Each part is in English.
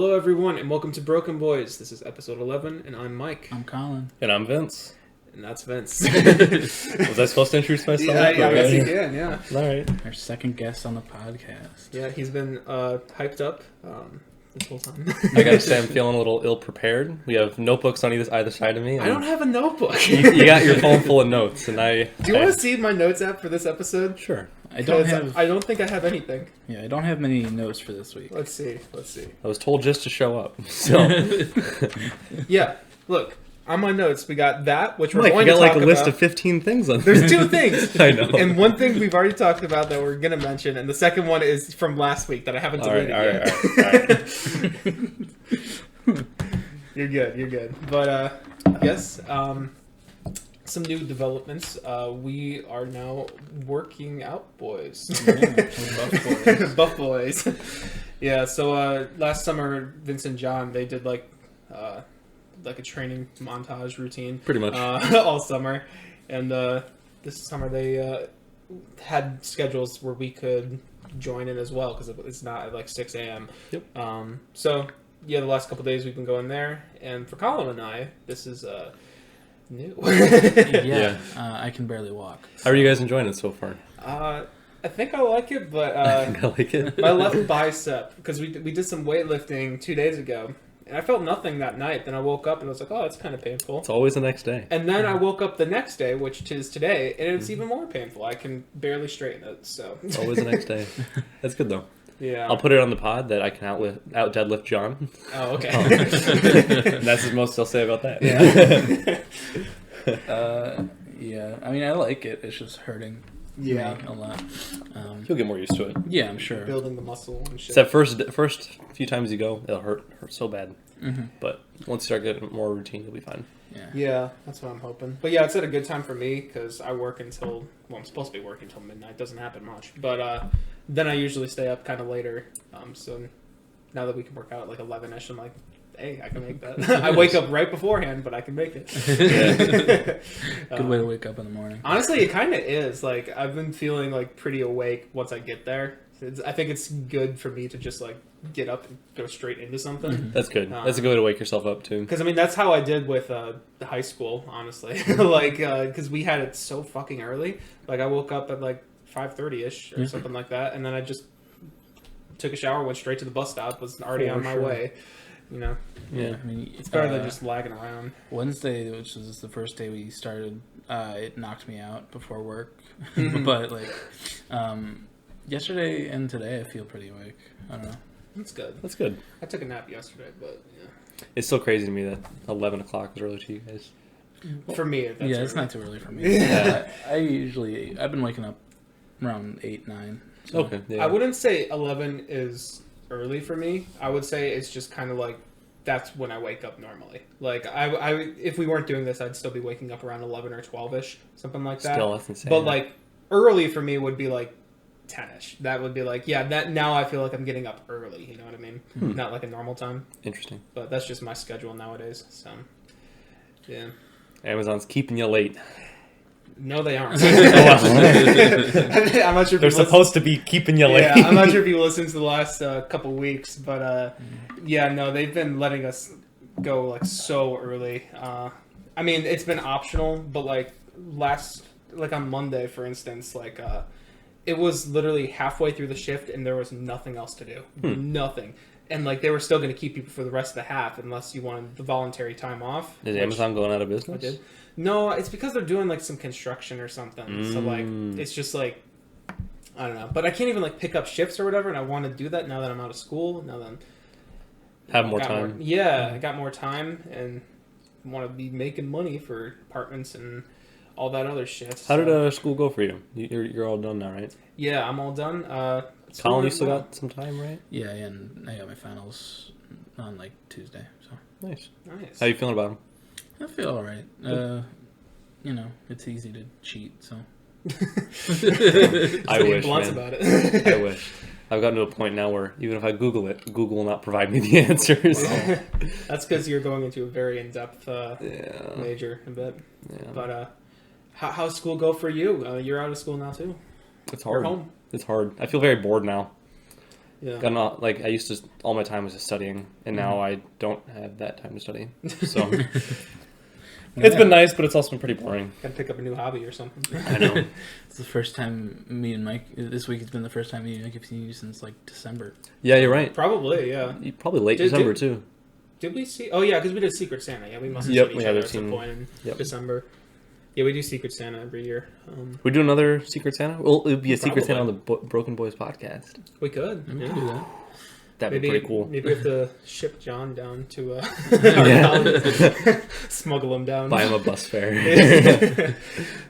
Hello everyone and welcome to BrokeN Boys. This is episode 11 and I'm Mike. I'm Colin. And I'm Vince. And that's Vince. Was I supposed to introduce myself? Yeah, I guess you can, yeah. Alright. Our second guest on the podcast. Yeah, he's been hyped up this whole time. I gotta say I'm feeling a little ill-prepared. We have notebooks on either side of me. I don't have a notebook. You got your phone full of notes, and Do you want to see my notes app for this episode? Sure. I don't think I have anything. Yeah, I don't have many notes for this week. Let's see. I was told just to show up. So Yeah, look. On my notes, we got that, which we're Mike, going you to got talk like a about. list of 15 things on there. There's two things. I know. And one thing we've already talked about that we're going to mention, and the second one is from last week that I haven't deleted yet. All right. You're good. But, yes, some new developments. We are now working out boys. Buff boys. Yeah, so last summer, Vince and John, they did like a training montage routine. Pretty much. All summer. And this summer they had schedules where we could join in as well because it's not at like 6 a.m. Yep. So, yeah, the last couple days we've been going there. And for Colin and I, this is new. I can barely walk. How are you guys enjoying it so far? I think I like it, but I think I like it. my left bicep, because we did some weightlifting 2 days ago. And I felt nothing that night. Then I woke up and I was like, oh, it's kind of painful. It's always the next day. And then I woke up the next day, which is today, and it's even more painful. I can barely straighten it, so. It's always the next day. That's good, though. Yeah. I'll put it on the pod that I can out deadlift John. Oh, okay. And that's as most I'll say about that. Yeah. I mean, I like it. It's just hurting me a lot. You'll get more used to it. Yeah, I'm sure. Building the muscle and shit. Except first few times you go, it'll hurt so bad. Mm-hmm. But once you start getting more routine, you'll be fine. Yeah, that's what I'm hoping. But yeah, it's at a good time for me because I work until, well, I'm supposed to be working until midnight. Doesn't happen much. But then I usually stay up kind of later. So now that we can work out at like 11-ish, I'm like, hey, I can make that. I wake up right beforehand, but I can make it. Good way to wake up in the morning. Honestly, it kind of is. Like, I've been feeling like pretty awake once I get there. I think it's good for me to just like get up and go straight into something. Mm-hmm. That's good. That's a good way to wake yourself up too. Because I mean, that's how I did with high school, honestly. Like, because we had it so fucking early. Like, I woke up at like 5:30ish or something like that, and then I just took a shower, went straight to the bus stop, was already on my way. You know, Yeah. I mean, it's better than just lagging around. Wednesday, which was the first day we started, it knocked me out before work. But like, yesterday and today, I feel pretty awake. I don't know. That's good. That's good. I took a nap yesterday, but yeah. It's still crazy to me that 11 o'clock is early to you guys. For me, that's It's early. not too early for me. Yeah. I've been waking up around 8, 9. So. Okay. Yeah. I wouldn't say 11 is early for me. I would say it's just kind of like that's when I wake up normally. Like I if we weren't doing this, I'd still be waking up around 11 or 12ish, something like that. Still, that's insane. But like early for me would be like 10ish. That would be like that. Now I feel like I'm getting up early. You know what I mean? Not like a normal time. Interesting. But that's just my schedule nowadays. So yeah. Amazon's keeping you late. No, they aren't. They're I'm not sure if supposed to be keeping you late. Yeah, I'm not sure if you listened to the last couple weeks, but yeah, no, they've been letting us go like so early. I mean, it's been optional, but like on Monday, for instance, like it was literally halfway through the shift and there was nothing else to do, nothing, and like they were still going to keep you for the rest of the half unless you wanted the voluntary time off. Is Amazon going out of business? I did. No, it's because they're doing like some construction or something. So like it's just like I don't know. But I can't even like pick up shifts or whatever, and I want to do that now that I'm out of school. Now that I'm Have more time. I got more time and want to be making money for apartments and all that other shit. How did school go for you? You're all done now, right? Yeah, I'm all done. Colin, you still got some time, right? Yeah, and I got my finals on like Tuesday. So Nice. Nice. How you feeling about them? I feel all right. You know, it's easy to cheat. So I wish, blunt man. about it. I wish. I've gotten to a point now where even if I Google it, Google will not provide me the answers. That's because you're going into a very in-depth Yeah. major a bit. Yeah. But how's school go for you? You're out of school now too. It's hard. You're home. It's hard. I feel very bored now. Yeah. Got not, like, I used to, all my time was just studying, and now I don't have that time to study. So, it's been nice, but it's also been pretty boring. Gotta pick up a new hobby or something. I know. It's the first time me and Mike, this week has been the first time me and Mike have seen you since, like, December. Yeah, you're right. Probably, yeah. Probably late December, too. Did we see? Oh, yeah, because we did Secret Santa. Yeah, we must have Yep, seen each yeah, other we've at some seen- point in yep. December. Yeah, we do Secret Santa every year. We do another Secret Santa? Well, it would be a Secret Santa on the Probably. BrokeN Boys podcast. We could. We Yeah. can do that. That'd be pretty cool. Maybe we have to ship John down to Yeah. college. Smuggle him down. Buy him a bus fare.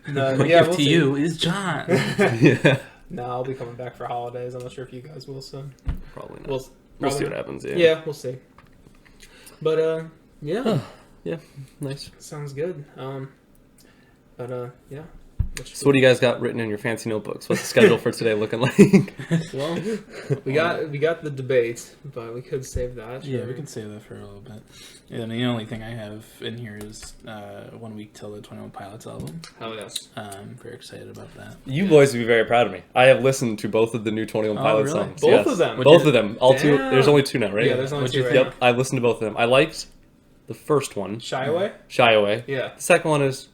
No, My yeah, gift we'll to see. you is John. Yeah. No, I'll be coming back for holidays. I'm not sure if you guys will, so Probably not. we'll We'll see probably- what happens, yeah. Yeah, we'll see. But yeah, Nice. sounds good. Yeah. So what do you guys got written in your fancy notebooks? What's the schedule for today looking like? Well, we got the debate, but we could save that. Yeah, for- we can save that for a little bit. Yeah, and the only thing I have in here is 1 week till the 21 Pilots album. Hell yes. I'm very excited about that. You boys would be very proud of me. I have listened to both of the new 21 Oh, Pilots really? songs. Both yes. of them? Both of them. All two. Damn. There's only two now, right? Yeah, there's only What'd two you right think? now. Yep, I listened to both of them. I liked the first one, Shy Away? Shy Away. Yeah. The second one is,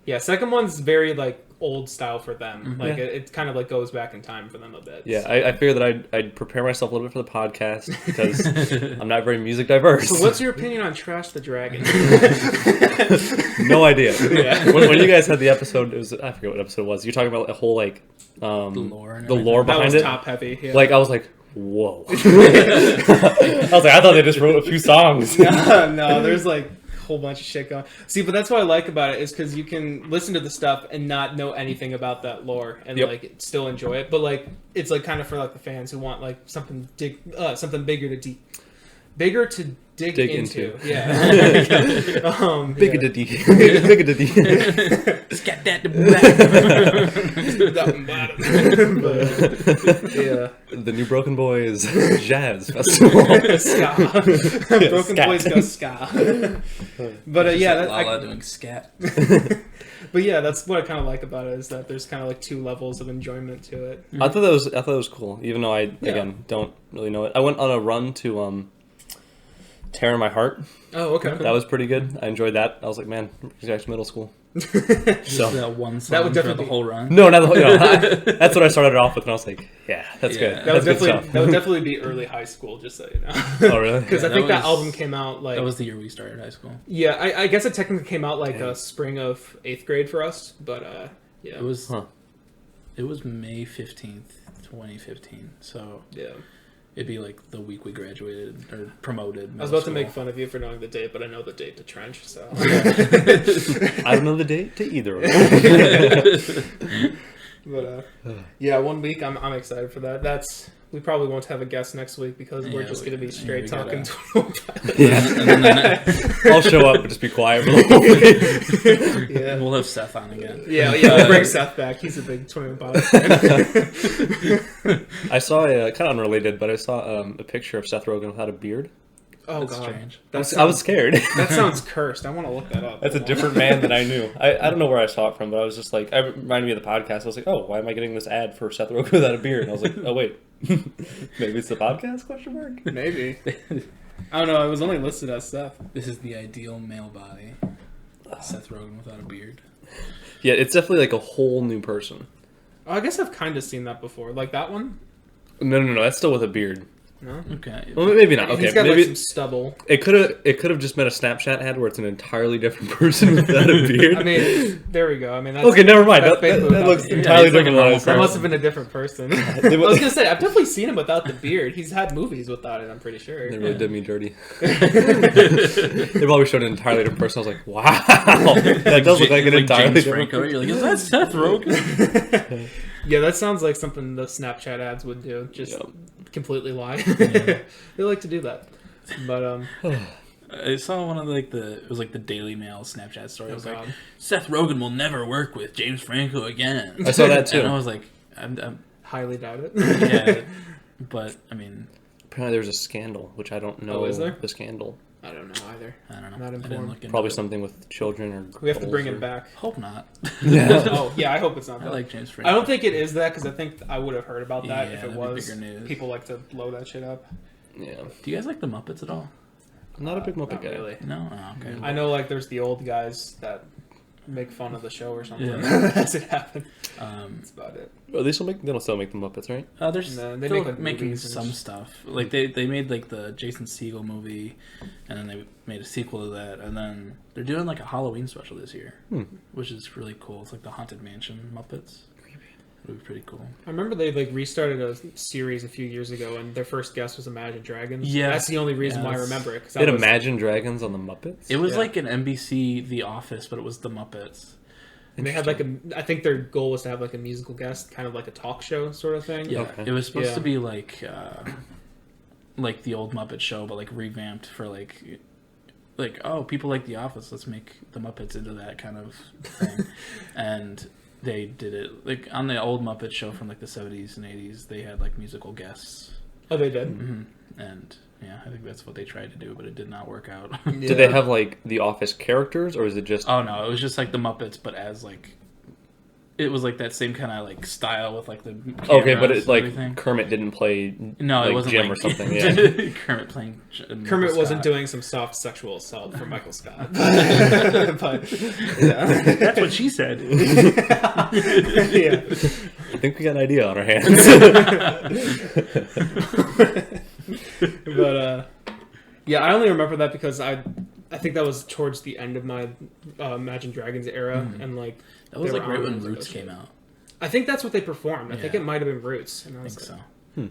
Yeah, second one's very, like, old style for them. Like, Yeah. it kind of, like, goes back in time for them a bit. yeah, I figured that I'd prepare myself a little bit for the podcast because I'm not very music diverse. So what's your opinion on Trash the Dragon? No idea. Yeah. When you guys had the episode, I forget what episode it was. You're talking about a whole, like, The lore and the everything. lore That behind was it. top heavy. Yeah. Like, I was like, whoa. I was like, I thought they just wrote a few songs. no, there's like a whole bunch of shit going. See, but that's what I like about it is because you can listen to the stuff and not know anything about that lore and Yep. like still enjoy it. But like it's like kind of for like the fans who want like something bigger to dig into. Yeah. Biggity. Scat that Yeah. The new Broken Boys Jazz Festival. Ska. Broken ska. Boys go ska. But yeah, Lala doing scat. but yeah, that's what I kind of like about it is that there's kind of like two levels of enjoyment to it. I thought that was cool, even though I again don't really know it. I went on a run to Tear in My Heart. Oh, okay. That was pretty good. I enjoyed that. I was like, man, it's actually middle school. So that one song That would for definitely the whole run. No, not the whole. That's what I started off with, and I was like, yeah, that's Yeah. good. That would That's good definitely stuff. be early high school, just so you know. Oh, really? Because Yeah, I think that that was- album came out like That was the year we started high school. yeah. I guess it technically came out like spring of 8th grade for us, but yeah, It was Huh. it was May 15th, 2015. So yeah. it'd be like the week we graduated or promoted. I was about to make fun of you for knowing the date, but I know the date to Trench, so. I don't know the date to either of them. But yeah, 1 week I'm excited for that. We probably won't have a guest next week because we're Yeah, just we- going to be yeah, straight we talking. I'll show up and just be quiet for the whole week. Yeah. We'll have Seth on again. Yeah, we'll bring Seth back. He's a big 21 Pilots fan. I saw kind of unrelated, but I saw a picture of Seth Rogen without a beard. Oh, That's God. strange. I was scared. That sounds cursed. I want to look that up. That's a different man than I knew. I don't know where I saw it from, but I was just like, it reminded me of the podcast. I was like, oh, why am I getting this ad for Seth Rogen without a beard? And I was like, oh, wait. Maybe it's the podcast, question mark? Maybe. I don't know. It was only listed as Seth. This is the ideal male body. Seth Rogen without a beard. Yeah, it's definitely like a whole new person. Oh, I guess I've kind of seen that before. Like that one? No, that's still with a beard. No? Okay. Well, maybe not. Okay, He's got maybe like some stubble. it could have just been a Snapchat ad where it's an entirely different person without a beard. I mean, there we go. I mean, that's, okay, never mind. that's That basically looks what entirely he's like a different. normal than I that saw. must have been a different person. I was gonna say I've definitely seen him without the beard. He's had movies without it. I'm pretty sure. They really did me dirty. They probably showed an entirely different person. I was like, wow, that does look like an entirely James different Franco. You're like, is that Seth Rogen? Yeah, that sounds like something the Snapchat ads would do. Just Yep. completely lie. They like to do that. But I saw one of it was like the Daily Mail Snapchat story. It was like, God. Seth Rogen will never work with James Franco again. I saw that too. And I was like, I'm highly doubt it. yeah, but I mean, Apparently, there's a scandal, which I don't know. Oh, is there? The scandal. I don't know either. I don't know. Not I didn't informed. look into Probably it. something with children or. We have to bring girls him back. Hope not. Yeah. Oh yeah, I hope it's not. I That. like James Franco. I don't think it is that because I think I would have heard about that Yeah, if it that'd be was. bigger news. People like to blow that shit up. Yeah. Do you guys like the Muppets at all? I'm not a big Muppet Not guy. really. No? Oh, okay. I know like there's the old guys that make fun of the show or something. Yeah. That's it happened. That's about it. Oh, they don't still make the Muppets, right? They're No, they still make, like, making movies and some stuff. Like they made like the Jason Segel movie, and then they made a sequel to that, and then they're doing like a Halloween special this year, which is really cool. It's like the Haunted Mansion Muppets. It would be pretty cool. I remember they like restarted a series a few years ago, and their first guest was Imagine Dragons. Yeah. That's the only reason why I Yes. remember it. Did Imagine Dragons on the Muppets? It was Yeah. like an NBC The Office, but it was the Muppets. And they had like I think their goal was to have like a musical guest, kind of like a talk show sort of thing. Yeah, Okay. it was supposed Yeah. to be like the old Muppet Show, but like revamped for like oh, people like The Office, let's make the Muppets into that kind of thing. And they did it like on the old Muppet Show from like the 70s and 80s. They had like musical guests, Oh, they did. and yeah, I think that's what they tried to do, but it did not work out. Did they have like the Office characters, or is it just? Oh no, it was just like the Muppets, but as like it was like that same kind of like style with like the Okay, but cameras it's like and everything. Kermit didn't play. No, like it wasn't Jim like or something. Yeah. Kermit playing. Kermit wasn't doing some soft sexual assault for Michael Scott. But yeah. That's what she said. Yeah. I think we got an idea on our hands. But yeah, I only remember that because I think that was towards the end of my Imagine Dragons era, and like That was they like were right on when and I was Roots like, came out. I think that's what they performed. I think Yeah. it might have been Roots, and I I was think like,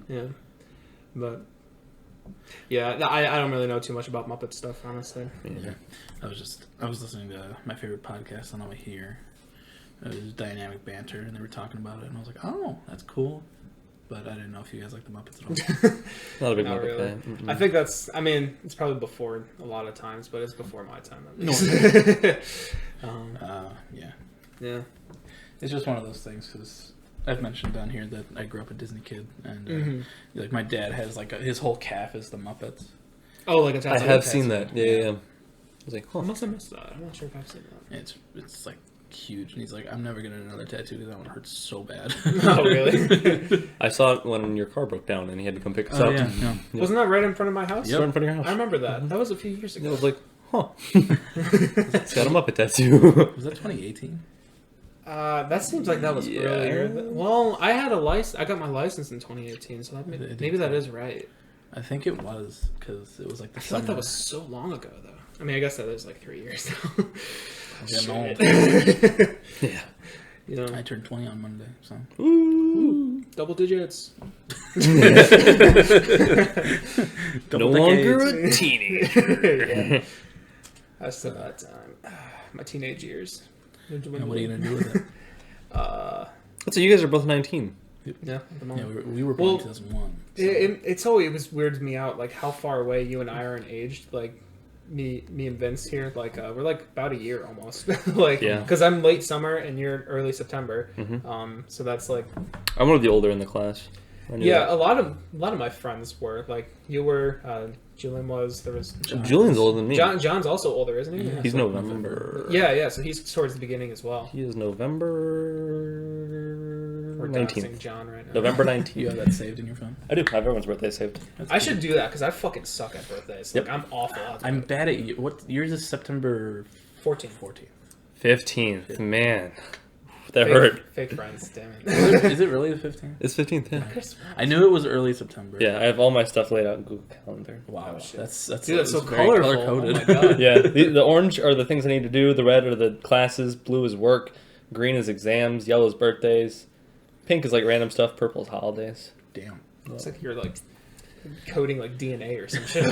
so. yeah, but yeah, I don't really know too much about Muppet stuff, honestly. Yeah. I was listening to my favorite podcast on the way here. It was Dynamic Banter, and they were talking about it, and I was like, oh, that's cool. But I didn't know if you guys like the Muppets at all. Not a big Not Muppet really. guy. Mm-mm. I think that's. I mean, it's probably before a lot of times, but it's before my time. At No. least. Yeah. Yeah. It's just one of those things, because I've mentioned down here that I grew up a Disney kid, and like my dad has like his whole calf is the Muppets. Oh, like a tattoo. I have seen that. Yeah. I was like, I huh. must have missed that. I'm not sure if I've seen that. It's like huge, and he's like, I'm never getting another tattoo because that one hurts so bad. Oh, really? I saw it when your car broke down and he had to come pick us Oh, up. yeah, yeah. Wasn't that right in front of my house? It's right in front of your house. I remember that. That was a few years And ago. I was like, huh. It's got a Muppet tattoo. Was that 2018? That seems like that was Yeah. earlier. Well, I had a license. I got my license in 2018, so that maybe that is right. I think it was, because it was like the I feel like summer. that was so long ago, though. I mean, I guess that is like 3 years now. I'm getting old. Shit. Yeah. You know, I turned 20 on Monday, so. Ooh, double digits. No longer a teenager. Yeah. I still got time. My teenage years. And what are you going to do with it? So you guys are both 19. Yeah, at the Yeah, moment. we were born Well, in 2001. So. It's always weirds me out, like how far away you and I are in age. Like me and Vince here, like we're like about a year almost. Like, Yeah. because I'm late summer and you're early September. Mm-hmm. So that's like, I'm one of the older in the class. I knew yeah, that. a lot of my friends were like you were. Julian was. There was Julian's older than me. John's also older, isn't he? Yeah. He's so November. Yeah. So he's towards the beginning as well. He is November We're 19th. doxing John right now. November You 19th. have that saved in your phone? I do. I have everyone's birthday saved. That's I cool. should do that because I fucking suck at birthdays. Like Yep. I'm awful at I'm bad at you. What yours is September 14. 15th. Man. That hurt. Fake friends, damn it. Is it really the 15th? It's 15th, yeah. I knew it was early September. Yeah, I have all my stuff laid out in Google Calendar. Wow, Oh, shit. that's Dude, that's so very colorful. color-coded. Oh my god. Yeah, the orange are the things I need to do. The red are the classes. Blue is work. Green is exams. Yellow is birthdays. Pink is like random stuff. Purple is holidays. Damn. Looks like you're like coding like DNA or some shit.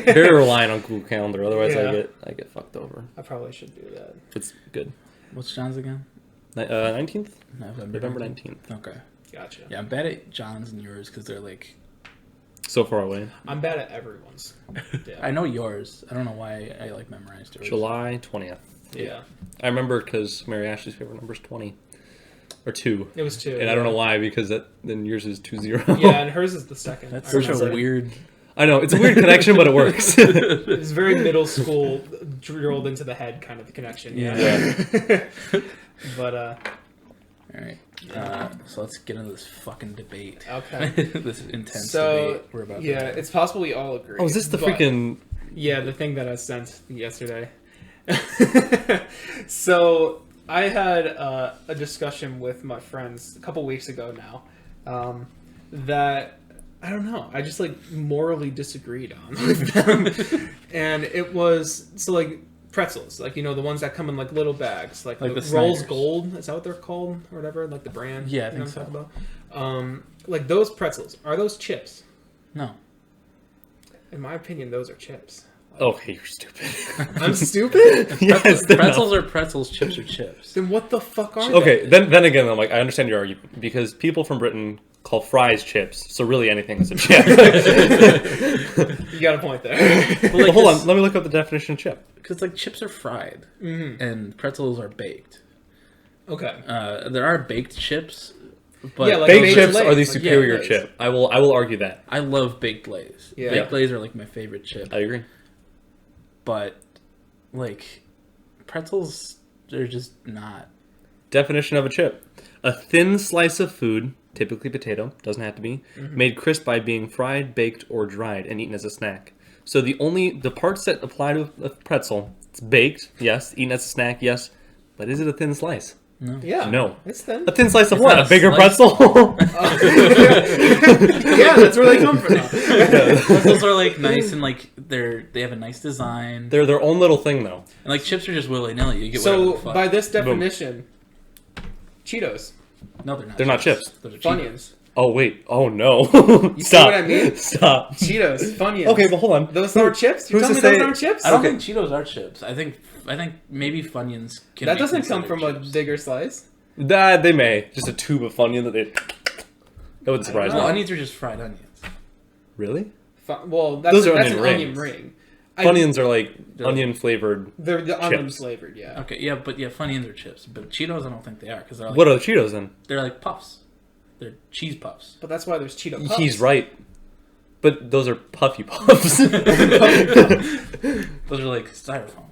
Very relying on Google Calendar. Otherwise, Yeah. I get fucked over. I probably should do that. It's good. What's John's again? 19th? November 19th. Okay. Gotcha. Yeah, I'm bad at John's and yours because they're like. So far away. I'm bad at everyone's. Yeah. I know yours. I don't know why I like memorized yours. July 20th. Yeah. I remember because Mary Ashley's favorite number is 20. Or 2. It was 2. And I don't know why, because then yours is 20. Yeah, and hers is the second. That's I such a remember. weird. I know it's a weird connection, but it works. It's very middle school, drilled into the head kind of connection. Yeah. But All right. So let's get into this fucking debate. okay. This intense debate we're about to have. It's possible we all agree. Oh, is this the but- freaking? Yeah, the thing that I sent yesterday. So I had a discussion with my friends a couple weeks ago now that I don't know. I just like morally disagreed on with them, and it was pretzels, like, you know, the ones that come in like little bags, like the the Rolls Snyder's. Gold. Is that what they're called or whatever? Like the brand. Yeah, I you know think what I'm talking about? Like those pretzels, are those chips? No. In my opinion, those are chips. Okay, you're stupid. I'm stupid? Yes, they're Pretzels are pretzels, chips are chips. Then what the fuck are Okay, they? then again, I'm like, I understand your argument because people from Britain call fries chips, so really anything is a chip. You got a point there. Well, hold on, let me look up the definition of chip. Because like chips are fried Mm-hmm. and pretzels are baked. Okay. There are baked chips, but Yeah, like Baked baked chips Lay's, are the like, superior Lay's. chip. I will argue that. I love baked Lay's. Yeah. Baked Lay's are like my favorite chip. I agree. But like pretzels, they're just not. Definition of a chip: a thin slice of food, typically potato, doesn't have to be, made crisp by being fried, baked, or dried and eaten as a snack. So the parts that apply to a pretzel, it's baked, yes. Eaten as a snack, yes. But is it a thin slice? No. Yeah. No. It's thin. A thin slice of It's what? not A bigger slice. pretzel? Yeah, that's where they come from. Pretzels are like nice and like they have a nice design. They're their own little thing, though. And like chips are just willy nilly. You get whatever So the fuck. by this definition, Cheetos, No, they're not. They're not chips. Those are Funyuns, Oh, wait. Oh, no. You see Stop. what I mean? Stop. Cheetos, Funyuns. Okay, but hold on. Those aren't chips. You're who's telling me to those say- aren't chips? I don't Okay. think Cheetos are chips. I think maybe Funyuns can. That be doesn't come considered from a chips. bigger slice. That they may. Just a tube of Funyun that they... That would surprise Well, me. onions are just fried onions. Really? Well, that's, Those are that's onion an onion rings. ring. Funyuns are like They're- onion-flavored... They're the onion Chips. flavored, yeah. Okay, yeah, but Funyuns are chips. But Cheetos, I don't think they are because they're like What are the Cheetos, then? they're like puffs. They're cheese puffs. But that's why there's Cheeto Puffs. He's right. But those are puffy puffs. Those are like styrofoam.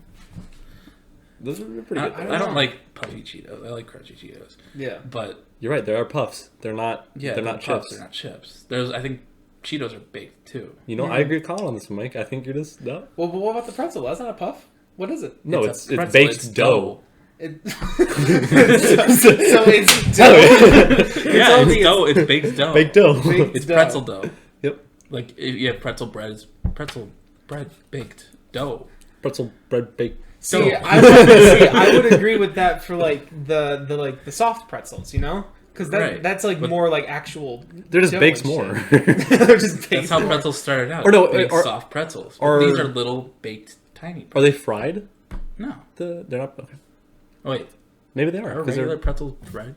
Those are pretty I, good. I don't like puffy Cheetos. I like crunchy Cheetos. Yeah. But You're right. There are puffs. They're not. yeah, they're not puffs, chips. They're not chips. I think Cheetos are baked too. You know, I agree with Colin on this one, Mike. I think you're just no. Well, but what about the pretzel? That's not a puff. What is it? No, a it's pretzel, baked it's dough. It... so it's dough. Yeah, only- it's dough. It's baked dough. Baked dough. Baked It's dough. pretzel dough. Yep. Like yeah, pretzel bread is pretzel bread baked dough. Pretzel bread baked. See, dough. I would agree with that for like the soft pretzels, you know, because Right. that's like But- more like actual. They're just dough baked and more. shit. They're just baked That's how more. pretzels started out. Or no, big, or- soft pretzels. or- These are little baked tiny. Are Pretzels. they fried? No. They're not. Okay. Oh, wait, Maybe they are. are 'cause regular they're, pretzels fried?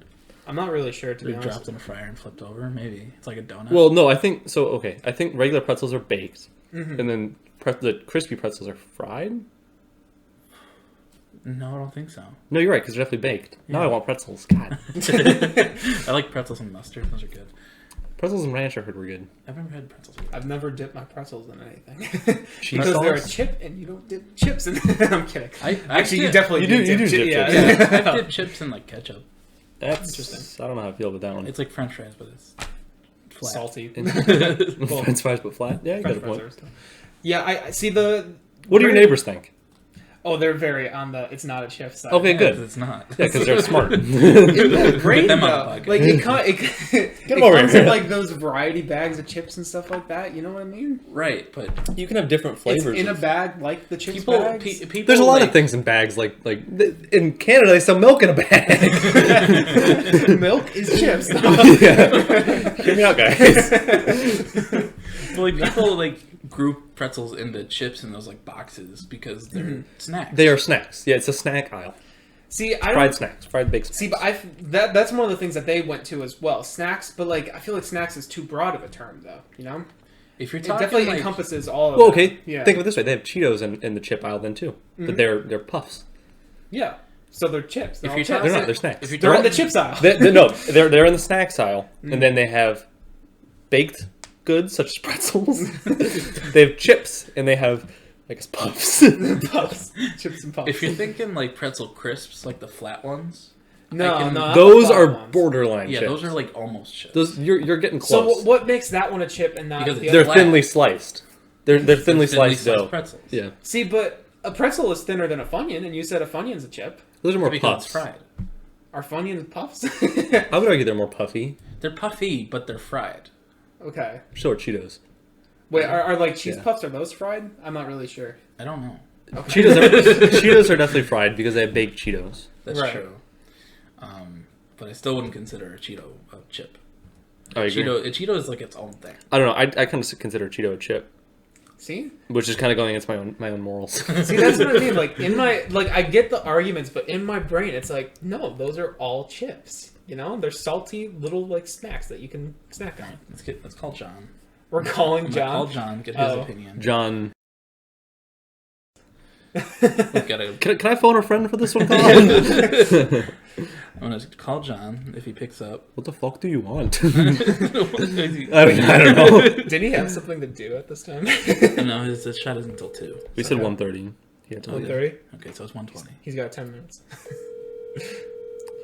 I'm not really sure to be They're honest. dropped in a fryer and flipped over. Maybe it's like a donut. well, no, I think so. Okay, I think regular pretzels are baked, Mhm. and then the crispy pretzels are fried. no, I don't think so. No, you're right because they're definitely baked. Now I Yeah. want pretzels. God, I like pretzels and mustard. Those are good. pretzels and ranch I heard were good. I've never had pretzels. I've never dipped my pretzels in anything Cheese because they're a sauce? chip and you don't dip chips in. I'm kidding. Actually, you definitely You do dip dip chi- chips. Yeah. I've dipped chips in like ketchup. That's Interesting. I don't know how I feel about that one. It's like French fries, but it's flat. Salty. Well, French fries but flat. Yeah, you got French a fries point. are still- Yeah, I see the. What do your neighbors think? Oh, they're very on the. It's not a chip side. Okay, Yeah, good. It's not. Yeah, because they're smart. It's great Get them on though. the podcast. Like it them over comes here. in like those variety bags of chips and stuff like that. You know what I mean? Right, but You can have different flavors. It's in a of- bag like the chips people, bags. people. There's a lot like, of things in bags. Like in Canada, they sell milk in a bag. Milk is chips. Yeah. Hear me out, guys. Well, like people like group pretzels into chips in those like boxes because they're snacks. They are snacks. Yeah, it's a snack aisle. See, I don't. Fried snacks. Fried baked snacks. See, but that's one of the things that they went to as well. Snacks, but like I feel like snacks is too broad of a term, though. You know, If you're it talking definitely like, encompasses all of Well, it. okay. Yeah. Think of it this way: they have Cheetos in the chip aisle then too, but they're puffs. Yeah. So they're chips. They're If all you're chips. They're not. They're snacks. If you're They're in talking- the chips aisle. No, they're in the snacks aisle, and then they have baked goods such as pretzels. They have chips, and they have, I guess, puffs. Puffs. Chips and puffs. If you're thinking like pretzel crisps, like the flat ones. No, not those the are ones. borderline Yeah, chips. those are like almost chips. Those you're getting close. So what makes that one a chip and not Because the They're other? thinly sliced. They're thinly sliced dough. pretzels. Yeah, See, but a pretzel is thinner than a Funyun, and you said a Funyun's a chip. those are more Because puffs. it's fried. Are Funyuns puffs? I would argue they're more puffy. They're puffy, but they're fried. Okay. So are Cheetos. Wait, are like cheese Yeah. puffs, are those fried? I'm not really sure. I don't know. Okay. Cheetos are definitely fried because they have baked Cheetos. That's Right. true. But I still wouldn't consider a Cheeto a chip. Oh, you agree? A Cheeto is like its own thing. I don't know. I kind of consider Cheeto a chip, See? which is kind of going against my own morals. See, that's what I mean. Like, I get the arguments, but in my brain, it's like, no, those are all chips. You know? They're salty little, like, snacks that you can snack on. Let's call John. We're calling I'm John. gonna call John, get his Oh. opinion. John, Gotta, can I phone a friend for this one, Colin? I'm gonna call John if he picks up. What the fuck do you want? No, I don't know. Did he have something to do at this time? his shot isn't until 2. We said Okay. 1:30. Yeah, totally. 1:30? Okay, so it's 1:20. He's got 10 minutes.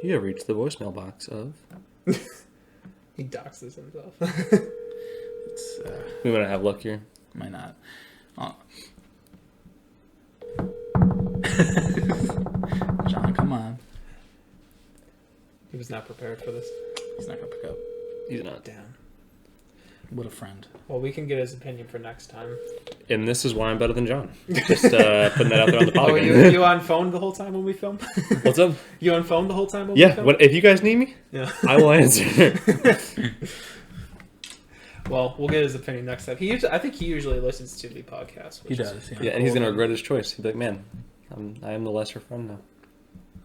You have reached the voicemail box of. He doxes himself. It's We might not have luck here. might not. John, come on. He was not prepared for this. He's not gonna pick up. He's not. Damn. What a friend. Well, we can get his opinion for next time. And this is why I'm better than John. Just putting that out there on the pod Oh, again. you on phone the whole time when we film? What's up? You on phone the whole time when we Yeah. film? What if you guys need me? Yeah. I will answer. Well, we'll get his opinion next time. I think he usually listens to the podcast. He does, yeah. Yeah, and he's gonna regret his choice. He'll be like, "Man, I am the lesser friend now."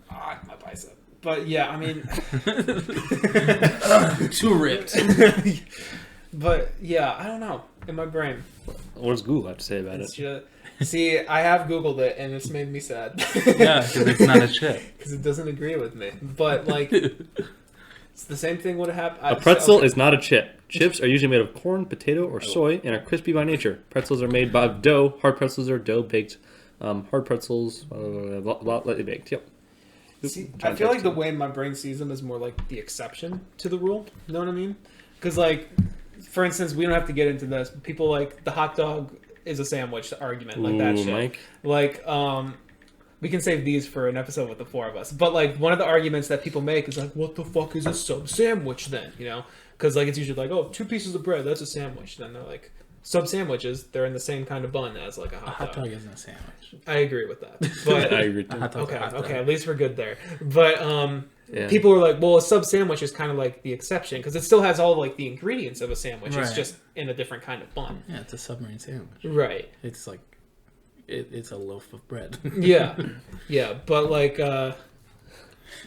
Ah, my bicep. But yeah, I mean, Too ripped. but yeah, I don't know. In my brain, What does Google have to say about it's it? just see. I have Googled it, and it's made me sad. Yeah, because it's not a chip. Because it doesn't agree with me. But like, it's the same thing would have happened. A pretzel is not a chip. Chips are usually made of corn, potato, or soy, and are crispy by nature. Pretzels are made by dough. Hard pretzels are dough baked. Hard pretzels, lightly baked. Yep. See, I feel like the way my brain sees them is more like the exception to the rule. You know what I mean? Because, like, for instance, we don't have to get into this. But people like the hot dog is a sandwich argument, like that Ooh, shit. Mike. Like, we can save these for an episode with the four of us. But like, one of the arguments that people make is like, "What the fuck is a sub sandwich then?" You know? Because like, it's usually like, "Oh, 2 pieces of bread, that's a sandwich." Then they're like, sub sandwiches, they're in the same kind of bun as like a A hot hot dog. dog isn't a sandwich. I agree with that. But I agree A too. hot dog's a okay, hot dog. okay, at least we're good there. But Yeah. people are like, well, a sub sandwich is kind of like the exception because it still has all like the ingredients of a sandwich. It's Right. just in a different kind of bun. Yeah, it's a submarine sandwich. Right. It's like, it's a loaf of bread. Yeah. Yeah. But like,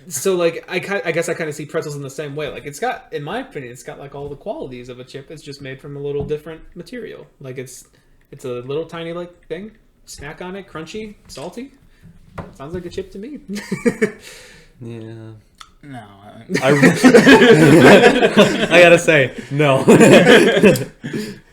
so like, I guess I kind of see pretzels in the same way. Like, it's got, in my opinion, it's got like all the qualities of a chip. It's just made from a little different material. Like it's a little tiny like thing. Snack on it, crunchy, salty. Sounds like a chip to me. Yeah. No. I gotta say, no.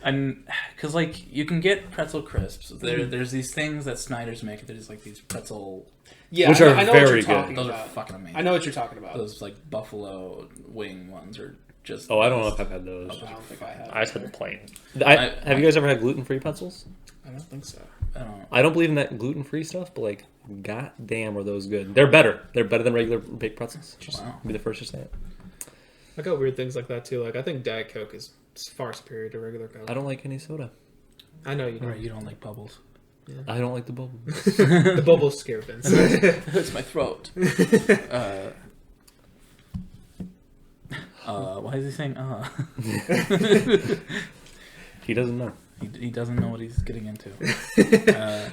And because like you can get pretzel crisps. There's these things that Snyder's make. There's like these pretzel. Yeah, Which I know, are I know very what you're good. talking Those are about. fucking amazing. I know what you're talking about. Those like buffalo wing ones are just. Oh, I don't know if I've had those. I don't think I have. I just had the plain. I- Have you guys ever had gluten-free pretzels? I don't think so. I don't know. I don't believe in that gluten-free stuff, but like, goddamn, are those good? They're better. They're better than regular baked pretzels. Just Wow. be the first to say it. I got weird things like that too. Like I think Diet Coke is far superior to regular Coke. I don't like any soda. I know you don't. Right, you don't like bubbles. I don't like the bubbles. The bubbles scare Vince. It hurts my throat. Why is he saying He doesn't know. He doesn't know what he's getting into.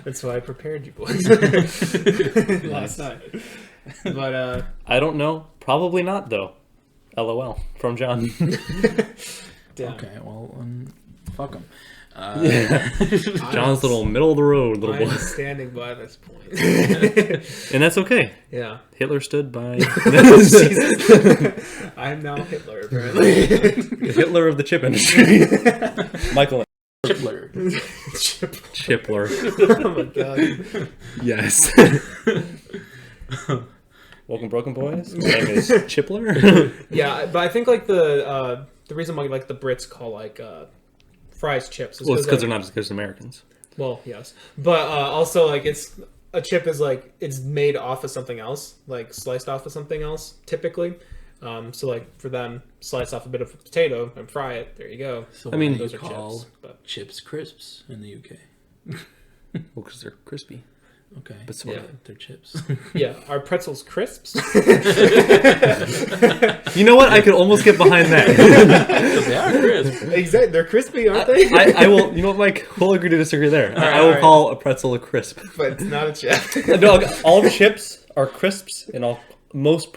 That's why I prepared you boys last night. But I don't know. Probably not, though. LOL. From John. damn. Okay, well, fuck him. John's little middle of the road little boy. I'm standing by this point. And that's okay. Yeah. Hitler stood by. I'm now Hitler, apparently. The Hitler of the chip industry. Michael. Chipler. Chipler. Oh my god. Yes. Welcome, Broken Boys. My name is Chipler. Yeah, but I think like the reason why like the Brits call like fries chips is Well, it's because like, they're not as good as Americans. well, yes, but also like a chip is like it's made off of something else, like sliced off of something else typically. So like for them, slice off a bit of potato and fry it. There you go. So I mean, why do those you are call chips, but- chips crisps in the UK? Well, because they're crispy. Okay. But sort Yeah. They're chips. Yeah, are pretzels crisps? You know what? I could almost get behind that. They are crisp. Exactly, they're crispy, aren't they? I will. You know what, Mike? We'll agree to disagree there. right, I will all right. call a pretzel a crisp. But it's not a chip. No, all chips are crisps, and most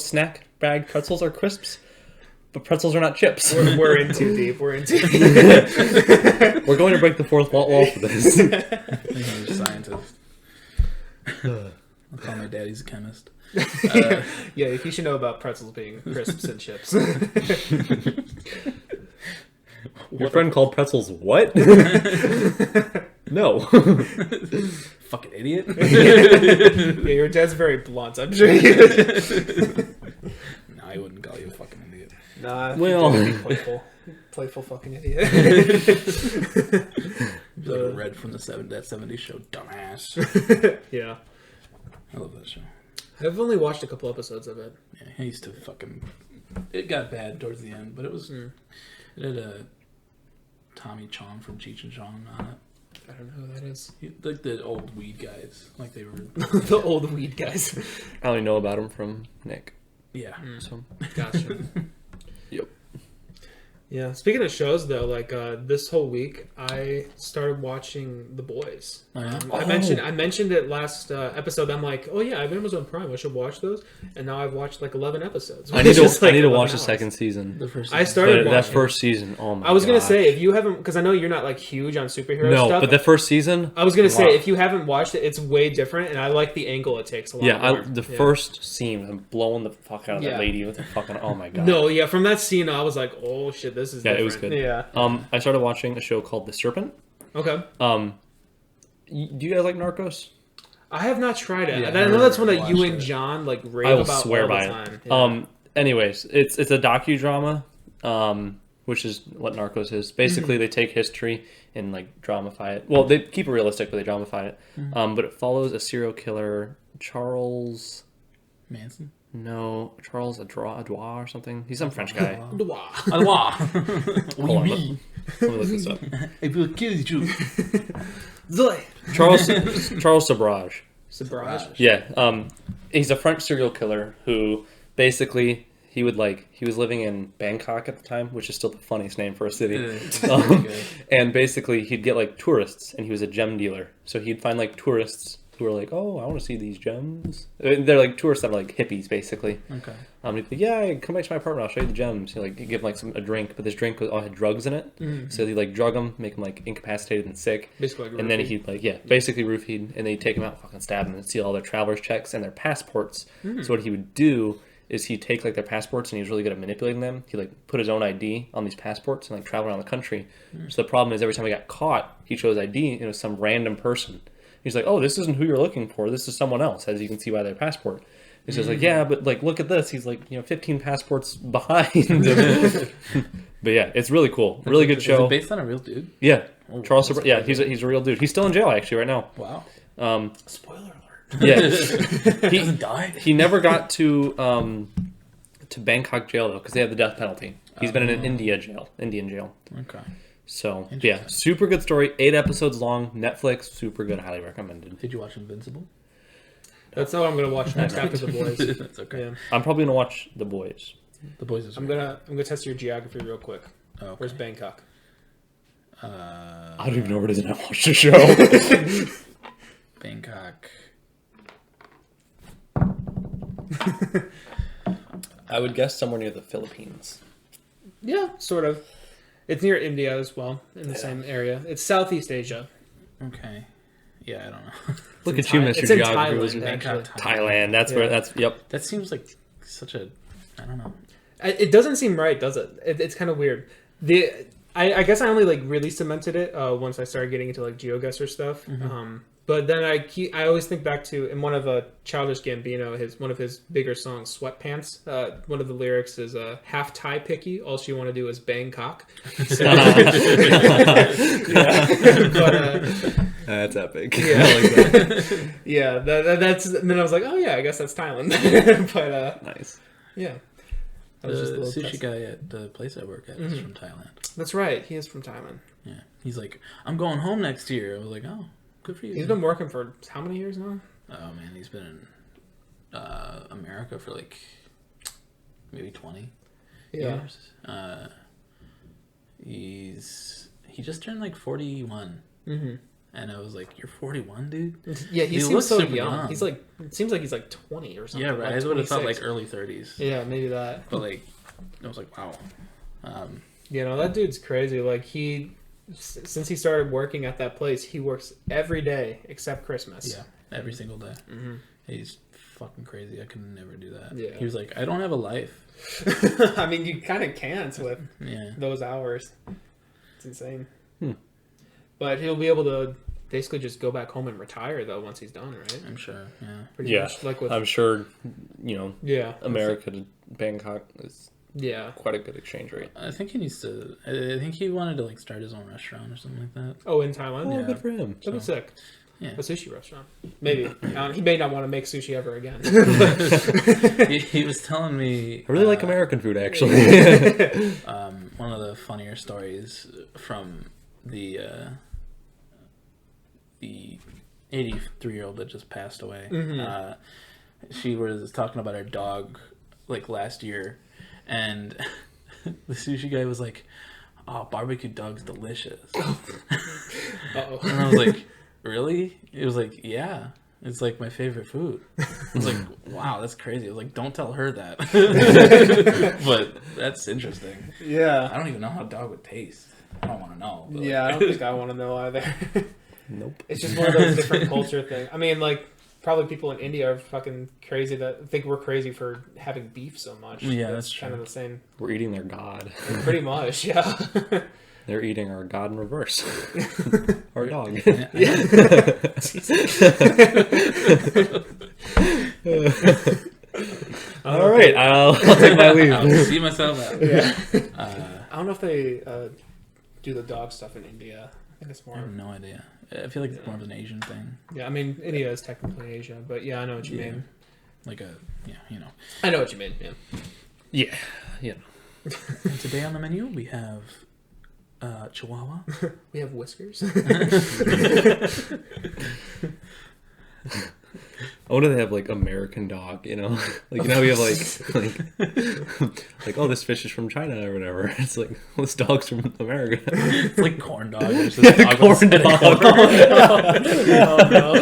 snack bag pretzels are crisps. But pretzels are not chips. We're in too deep. We're in too deep. We're going to break the fourth wall for this. I'm a scientist. I'll call my daddy's a chemist. Yeah, you should know about pretzels being crisps and chips. Your friend called pretzels what? No. Fucking idiot. Yeah, your dad's very blunt, I'm sure. No, I wouldn't call you a fucking idiot. Nah, Well. playful fucking idiot. Like Red from that 70s show, dumbass. Yeah, I love that show. I've only watched a couple episodes of it. Yeah, I used to fucking. It got bad towards the end, but it was. It had a Tommy Chong from Cheech and Chong on it. I don't know who that is. Like the old weed guys, like they were. The old weed guys. I only know about him from Nick. Yeah. So. Gotcha. Yep. Yeah. Speaking of shows, though, like this whole week, I started watching The Boys. Oh, yeah? I mentioned it last episode. I'm like, oh yeah, I have Amazon Prime. I should watch those. And now I've watched like 11 episodes. I need which is, to. like, I need to 11 watch the hours. second season. The first. I started But watching that first season. Oh my! I was gonna gosh. say if you haven't, because I know you're not like huge on superhero No, stuff. but the first season. I was gonna say wow. if you haven't watched it, it's way different, and I like the angle it takes a lot. Yeah, more. the first scene, I'm blowing the fuck out of Yeah. that lady with the fucking. Oh my god. No, yeah, from that scene, I was like, oh shit, this is Yeah, different. it was good. Yeah. I started watching a show called The Serpent. Okay. Do you guys like Narcos? I have not tried it. Yeah, I know that's one that I've you watched and it. John like rave I will about swear all by the it. time. Yeah. Anyways, it's a docudrama, which is what Narcos is. Basically, they take history and like dramify it. Well, they keep it realistic, but they dramify it. But it follows a serial killer, Charles Adroit or something. He's some French guy. Hold on, let me look this up. I will kill you. Charles Sabrage. Sabrage. Yeah, he's a French serial killer who basically he was living in Bangkok at the time, which is still the funniest name for a city. And basically he'd get like tourists, and he was a gem dealer. So he'd find like tourists who were like, "Oh, I want to see these gems." They're like tourists that are like hippies, basically. Okay. He'd be, yeah, come back to my apartment. I'll show you the gems. He'd give them like a drink, but this drink all had drugs in it. So he'd like drug them, make them like incapacitated and sick. Basically, like and then he'd basically roofie, and then he'd take them out, fucking stab them, and steal all their traveler's checks and their passports. So what he would do is he'd take like their passports, and he was really good at manipulating them. He'd like put his own ID on these passports and like travel around the country. So the problem is every time he got caught, he chose ID, and it was some random person. He's like, oh, this isn't who you're looking for. This is someone else, as you can see by their passport. He's just like, yeah, but like, look at this. He's like, 15 passports behind. But yeah, it's really cool. Really good show. Is it based on a real dude? Yeah, Oh, Charles. that's Yeah, crazy. he's a real dude. He's still in jail actually right now. Wow. Spoiler alert. Yeah, He died. he never got to Bangkok jail though because they have the death penalty. He's been in an Indian jail. Okay. So yeah, super good story. 8 episodes long. Netflix, super good. Highly recommended. Did you watch Invincible? That's not what I'm gonna watch next after The Boys. That's okay. Yeah. I'm probably gonna watch The Boys. The Boys is. I'm gonna test your geography real quick. Oh, okay. Where's Bangkok? I don't even know where it is, and I watched the show. Bangkok. I would guess somewhere near the Philippines. Yeah, sort of. It's near India as well, in the same area. It's Southeast Asia. Okay. Yeah, I don't know. Look at you, Mr. It's in Geography Thailand, Wizard. actually. Thailand. That's where. That's yep. That seems like such a, I don't know. It doesn't seem right, does it? It's kind of weird. I guess I only like really cemented it once I started getting into like GeoGuessr stuff. But then I always think back to in one of Childish Gambino, one of his bigger songs, Sweatpants. One of the lyrics is half tie picky. All she want to do is bang cock. So, that's epic. Yeah, I like that. yeah. That's. And then I was like, oh yeah, I guess that's Thailand. But nice. Yeah. The sushi guy at the place I work at is from Thailand. That's right. He is from Thailand. Yeah. He's like, I'm going home next year. I was like, oh, good for you. He's been working for how many years now? Oh, man. He's been in America for like maybe 20 years. He just turned like 41. Mm-hmm. And I was like, "You're 41, dude." Yeah, he seems so young. He's like, it seems like he's like 20 or something. Yeah, right. Like I would have thought like early 30s. Yeah, maybe that. But like, I was like, wow. That dude's crazy. Like since he started working at that place, he works every day except Christmas. Yeah, every single day. Mm-hmm. He's fucking crazy. I could never do that. Yeah. He was like, "I don't have a life." I mean, you kind of can't with those hours. It's insane. But he'll be able to basically just go back home and retire though once he's done, right? I'm sure. Yeah. Pretty much like with. I'm sure. Yeah. America to Bangkok is. Yeah. Quite a good exchange rate. I think he needs to. I think he wanted to like start his own restaurant or something like that. Oh, in Thailand. Oh, good for him. That'd be sick. Yeah. A sushi restaurant. Maybe. He may not want to make sushi ever again. he was telling me... I really like American food, actually. One of the funnier stories from the 83-year-old that just passed away. Mm-hmm. She was talking about her dog like last year, and the sushi guy was like, "Oh, barbecue dog's delicious." Uh-oh. And I was like, "Really?" It was like, "Yeah, it's like my favorite food." I was like, "Wow, that's crazy." I was like, "Don't tell her that." But that's interesting. Yeah. I don't even know how a dog would taste. I don't want to know. But yeah, I don't think I want to know either. Nope. It's just one of those different culture things. I mean, like, probably people in India are fucking crazy that think we're crazy for having beef so much. Yeah, that's kind of the same. We're eating their god. Pretty much, yeah. They're eating our god in reverse. Our dog. Yeah. All right, I'll take my leave. I'll see myself out. Yeah. I don't know if they do the dog stuff in India. I think it's more. I have no idea. I feel like it's more of an Asian thing. Yeah, I mean, India is technically Asia, but yeah, I know what you mean. Like I know what you mean, yeah. Yeah. And today on the menu, we have Chihuahua. We have whiskers. I wonder if they have like American dog, like we have like oh, this fish is from China or whatever. It's like, well, this dog's from America. It's like corn dog. There's this dog corn dog. Oh, no.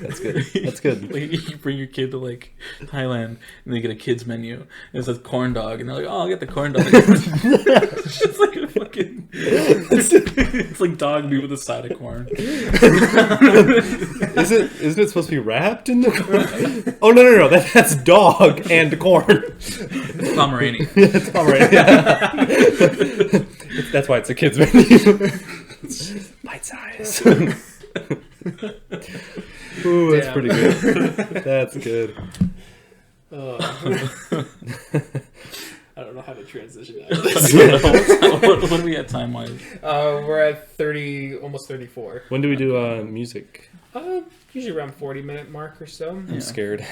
That's good. That's good. Like, you bring your kid to like Thailand and they get a kid's menu and it says corn dog and they're like, "Oh, I'll get the corn dog." It's just like a fucking. It's like dog meat with a side of corn. Isn't it supposed to be wrapped in the corn? Oh no! That's dog and corn. It's Pomeranian. It's Pomeranian. That's why it's a kid's menu. Bite size. Ooh, that's pretty good. That's good. I don't know how to transition out of this. What are we at time-wise? We're at 30, almost 34. When do we do music? Usually around 40-minute mark or so. I'm scared.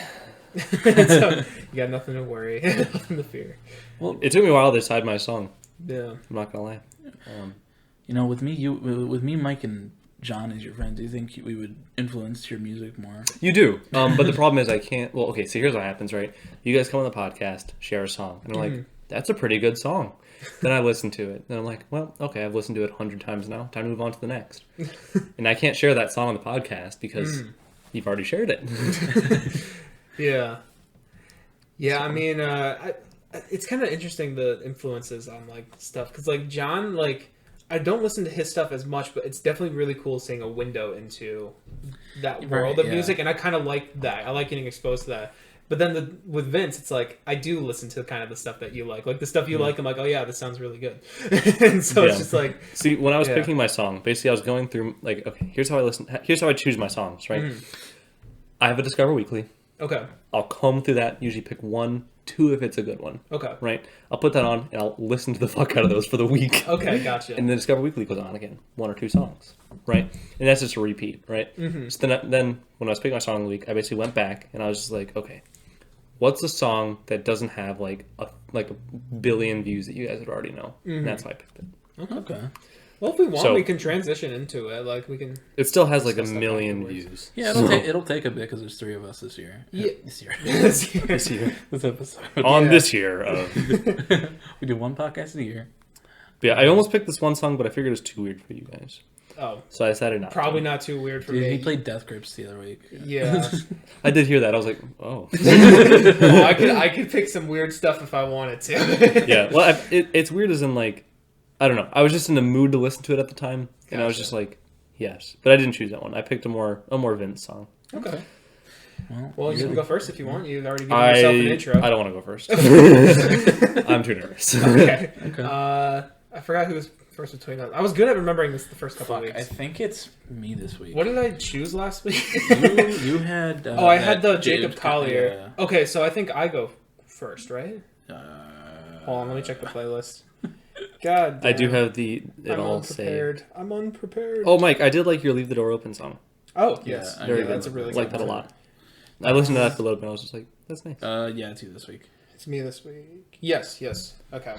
So, you got nothing to worry, nothing to fear. Well, it took me a while to decide my song. Yeah. I'm not gonna lie. With me, Mike and John as your friend, do you think we would influence your music more? You do, but the problem is I can't. Well, okay, so here's what happens, right? You guys come on the podcast, share a song, and I'm like, that's a pretty good song. Then I listen to it, and I'm like, well, okay, I've listened to it 100 times now. Time to move on to the next. And I can't share that song on the podcast because you've already shared it. Yeah. Yeah, So- I mean, it's kind of interesting the influences on like stuff because like John, like I don't listen to his stuff as much, but it's definitely really cool seeing a window into that world of yeah. music, and I kind of like that. I like getting exposed to that. But then with Vince, it's like I do listen to kind of the stuff that you like the stuff you like. I'm like, oh yeah, this sounds really good, and so it's just like, see, when I was Yeah. picking my song, basically I was going through like, okay, here's how I choose my songs, right? I have a Discover Weekly. okay, I'll comb through that, usually pick 1, 2 if it's a good one. okay, Right? I'll put that on and I'll listen to the fuck out of those for the week. okay, gotcha. And the Discover Weekly goes on again, 1 or 2 songs, right? And that's just a repeat, right? So then when I was picking my song of the week, I basically went back and I was just like, okay, what's a song that doesn't have like a billion views that you guys would already know? And that's why I picked it. Okay. Well, if we want, So- we can transition into it. Like we can. It still has like a Discuss that million afterwards. views. Yeah, it'll take a bit because there's 3 of us this year. Yeah. This year. This year. This episode. On Yeah. this year of... We do 1 podcast a year. But yeah, I almost picked this one song, but I figured it was too weird for you guys. Oh, So I decided not probably to. not too weird for Dude, me. he played Death Grips the other week. Yeah. I did hear that. I was like, oh. Well, I could pick some weird stuff if I wanted to. Yeah, well, it's weird as in like, I don't know. I was just in the mood to listen to it at the time, and I was Gotcha. just like, yes. But I didn't choose that one. I picked a more Vince song. Okay. Well, Well, you you're can the- go first if you want. You've already given yourself an intro. I don't want to go first. I'm too nervous. Okay. Okay. I forgot who was first between us. I was good at remembering this the first couple Fuck, of I weeks. think it's me this week. What did I choose last week? You had... Oh, I had the that Jacob Collier. Yeah. Okay, so I think I go first, right? Uh, Hold on, let me check the playlist. God damn. I do have the it I'm all saved. unprepared. I'm unprepared. Oh, Mike, I did like your "Leave the Door Open" song. Oh, yes. Yeah, Very Yeah, good. that's a really like good that a one. lot. I listened to that for a little bit. And I was just like, that's nice. yeah, it's you this week. It's me this week. Yes. Okay.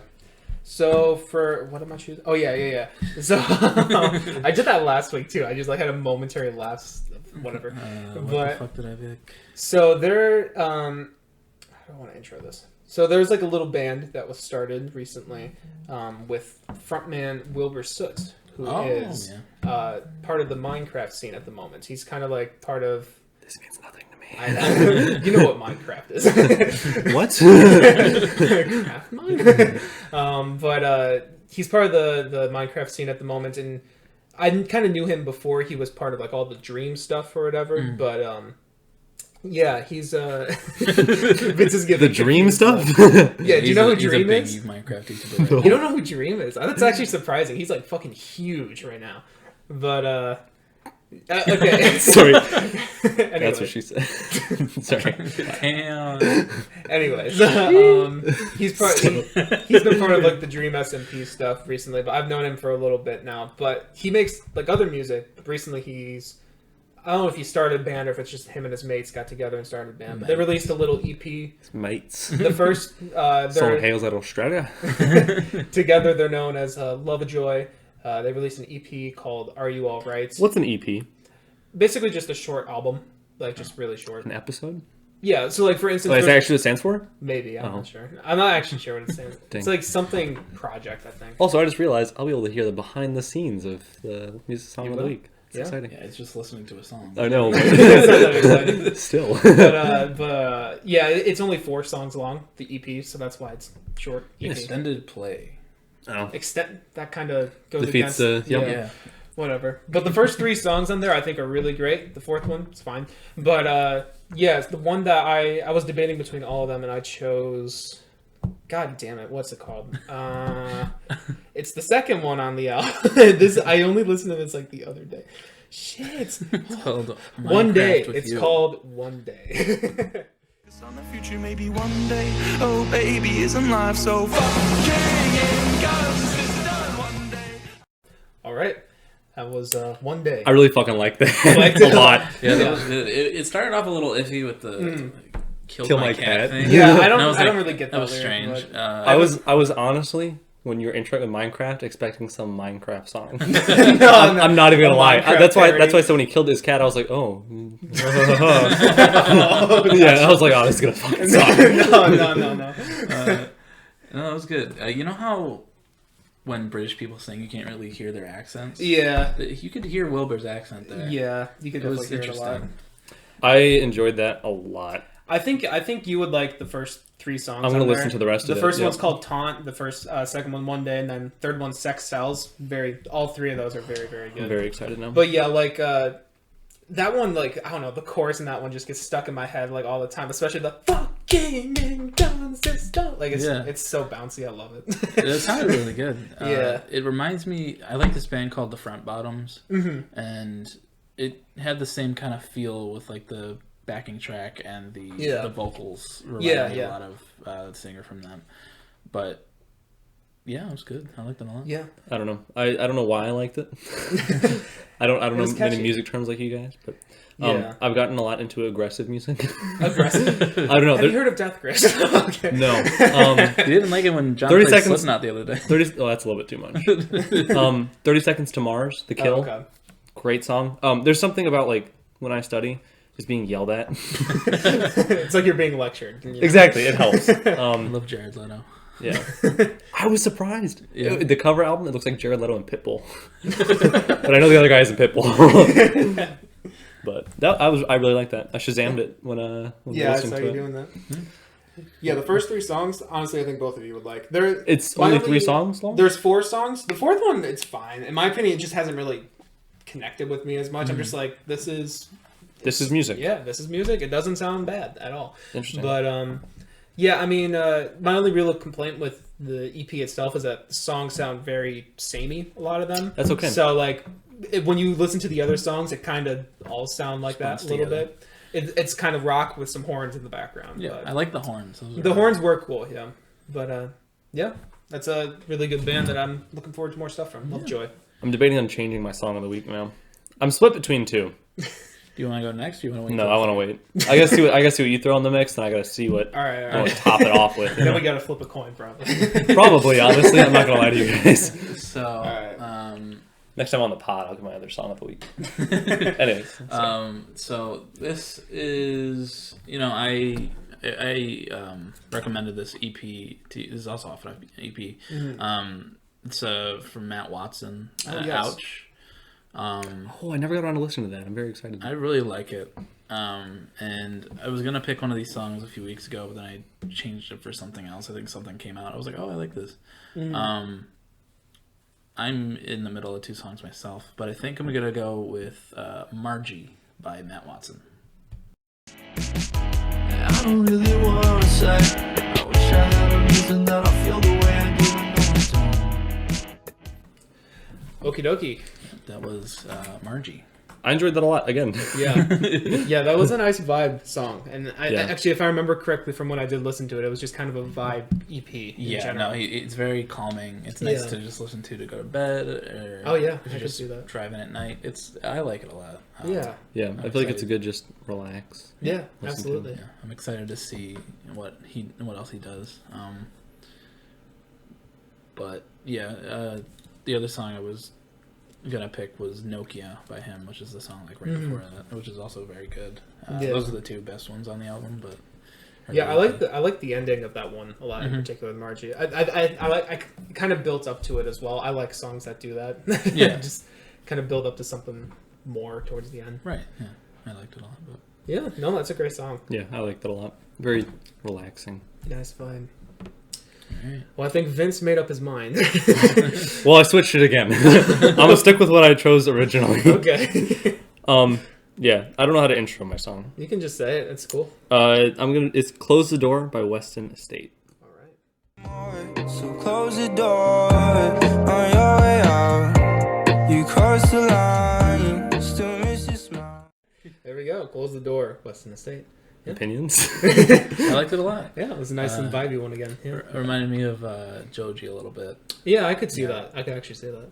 So for what am I choosing? Oh yeah. So I did that last week too. I just like had a momentary lapse, of whatever. What But- the fuck did I pick? So there, I don't want to intro this. So there's like a little band that was started recently with frontman Wilbur Soot, who is part of the Minecraft scene at the moment. He's kind of like part of. This means nothing to me. I know. You know what Minecraft is. What? Craft mine. But he's part of the Minecraft scene at the moment, and I kind of knew him before he was part of like all the Dream stuff or whatever. But yeah, he's Vince is getting The Dream stuff? Yeah, do you know who Dream is? He's a big Minecraft YouTuber. No. Right? You don't know who Dream is? That's actually surprising. He's like fucking huge right now. But okay. Sorry. Anyway. That's what she said. Sorry. Damn. Anyways, he's been part of like the Dream SMP stuff recently, but I've known him for a little bit now. But he makes like other music. Recently, I don't know if he started a band or if it's just him and his mates got together and started a band. But they released a little EP. Mates. The first, Someone they're hails out of Australia. together. They're known as Lovejoy. They released an EP called "Are You All Right?" What's an EP? Basically, just a short album, like just really short. An episode? Yeah. So, like for instance, Oh, is that there's- actually what it stands for? maybe I'm Oh. not sure. I'm not actually sure what it stands. Dang. It's like something project, I think. Also, I just realized I'll be able to hear the behind the scenes of the music song You of the will? week. It's Yeah. exciting. Yeah, it's just listening to a song. I know. It's not that exciting. Still. But yeah, it's only 4 songs long, the EP, so that's why it's short. EP. Extended play. Oh. Extent that kind of goes Defeats against the- yep. Yeah. whatever. But the first 3 songs on there I think are really great. The 4th one is fine. But yeah, it's the one that I was debating between all of them, and I chose. God damn it! What's it called? It's the second one on the album. I only listened to this like the other day. Shit! It's called One Day. Minecraft with It's You. called One Day. On the future, maybe one day. Oh, baby, isn't life so fucking cause it's done one day. All right, that was One Day. I really fucking like that. I liked it a lot. Yeah, it started off a little iffy with the like, kill my cat thing. Yeah, I And don't. was I don't like, really get that that. was lyric, strange. but- I was honestly, when you were introing with Minecraft, expecting some Minecraft song. No, I'm not even gonna A lie. Minecraft That's why. parody. That's why. So when he killed his cat, I was like, oh. Yeah, I was like, oh, this is gonna fucking suck. no. No, it was good. You know how when British people sing, you can't really hear their accents? Yeah, You could hear Wilbur's accent there. yeah, you could It was definitely hear it a lot. interesting. I enjoyed that a lot. I think you would like the first 3 songs. I'm gonna listen to the rest of it. The first one's called Taunt. The second one Day, and then third one's Sex Sells. All 3 of those are very, very good. I'm very excited now. But yeah, like that one, like I don't know, the chorus in that one just gets stuck in my head like all the time, especially the fucking gun system. Like it's so bouncy. I love it. It sounded really good. Yeah, it reminds me. I like this band called the Front Bottoms, and it had the same kind of feel with like the backing track and the vocals. Reminded me a lot of the singer from them, but. Yeah, it was good. I liked it a lot. Yeah, I don't know. I don't know why I liked it. I don't know many music terms like you guys, but I've gotten a lot into aggressive music. Aggressive? I don't know. Have you heard of Death Grips? Okay. No. You didn't like it when John played Slipknot the other day. Oh, that's a little bit too much. 30 Seconds to Mars, The Kill. Oh, okay. Great song. There's something about like when I study, just being yelled at. It's like you're being lectured. You know? Exactly, it helps. I love Jared Leto. Yeah, I was surprised. Yeah. The cover album, it looks like Jared Leto and Pitbull, but I know the other guy isn't Pitbull. But I really like that. I Shazammed it when I saw you doing that. Yeah, the first 3 songs, honestly, I think both of you would like. It's only 3 songs long. There's 4 songs. The 4th one, it's fine. In my opinion, it just hasn't really connected with me as much. I'm just like, this is music. Yeah, this is music. It doesn't sound bad at all. Interesting. But yeah, I mean, my only real complaint with the EP itself is that the songs sound very samey, a lot of them. That's okay. So, like, when you listen to the other songs, it kind of all sound like that a little bit. It's kind of rock with some horns in the background. Yeah, but I like the horns. The horns were cool, yeah. But, yeah, that's a really good band that I'm looking forward to more stuff from. Lovejoy. I'm debating on changing my song of the week now. I'm split between 2. Do you want to go next? Or you want to wait? No, I want to wait. I gotta see what you throw in the mix, and I gotta see what all right. I want to top it off with. Then we gotta flip a coin, probably. Probably, honestly, I'm not gonna lie to you guys. So, all right. Next time on the pod, I'll give my other song of the week. Anyways, so this is, I recommended this EP. This is also off of EP. Mm-hmm. It's from Matt Watson. Yes. Ouch. I never got around to listening to that. I'm very excited. I really like it. And I was gonna pick one of these songs a few weeks ago, but then I changed it for something else. I think something came out. I was like, oh, I like this. Mm-hmm. I'm in the middle of 2 songs myself, but I think I'm gonna go with Margie by Matt Watson. I don't really want to say, I wish I had a reason that I feel the way I do. Okie dokie. That was Margie. I enjoyed that a lot. Again, yeah, that was a nice vibe song. And actually, if I remember correctly from when I did listen to it, it was just kind of a vibe EP. Yeah, no, it's very calming. It's nice to just listen to go to bed. Or I could just do that. Driving at night. I like it a lot. yeah. I feel like it's a good just relax. Yeah, absolutely. Yeah, I'm excited to see what else he does. But yeah, the other song I was gonna pick was Nokia by him, which is the song like right before that, which is also very good. Those are the 2 best ones on the album, but I like the ending of that one a lot, in particular with Margie. I kind of built up to it as well. I like songs that do that. Yeah. Just kind of build up to something more towards the end. Right. Yeah, I liked it a lot. But... Yeah, no, that's a great song. Yeah, I liked it a lot. Very relaxing. Nice vibe. Right. Well, I think Vince made up his mind. Well, I switched it again. I'm gonna stick with what I chose originally. Okay. Yeah, I don't know how to intro my song. You can just say it. It's cool. It's "Close the Door" by Weston Estate. All right. So close the door on your way out. You cross the line, still miss your smile. There we go. Close the door. Weston Estate. Yeah. Opinions? I liked it a lot. Yeah, it was a nice and vibey one again. Yeah. It reminded me of Joji a little bit. Yeah, I could see that. I could actually see that.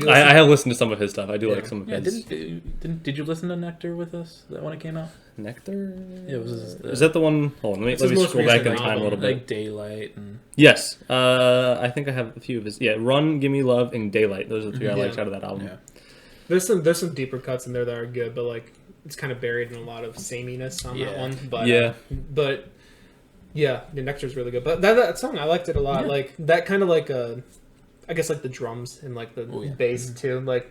I have listened to some of his stuff. I do like some of his. Did you listen to Nectar with us? That when it came out? Nectar? Yeah, it was. Is that the one? Hold on, let me scroll back in time a little bit. Like Daylight and. Yes, I think I have a few of his. Yeah, Run, Gimme Love, and Daylight. Those are the 3 I liked out of that album. Yeah. There's some deeper cuts in there that are good, but like it's kind of buried in a lot of sameness on that one. But the Nectar's really good. But that song, I liked it a lot. Yeah. Like that kind of like I guess like the drums and like the bass too. Like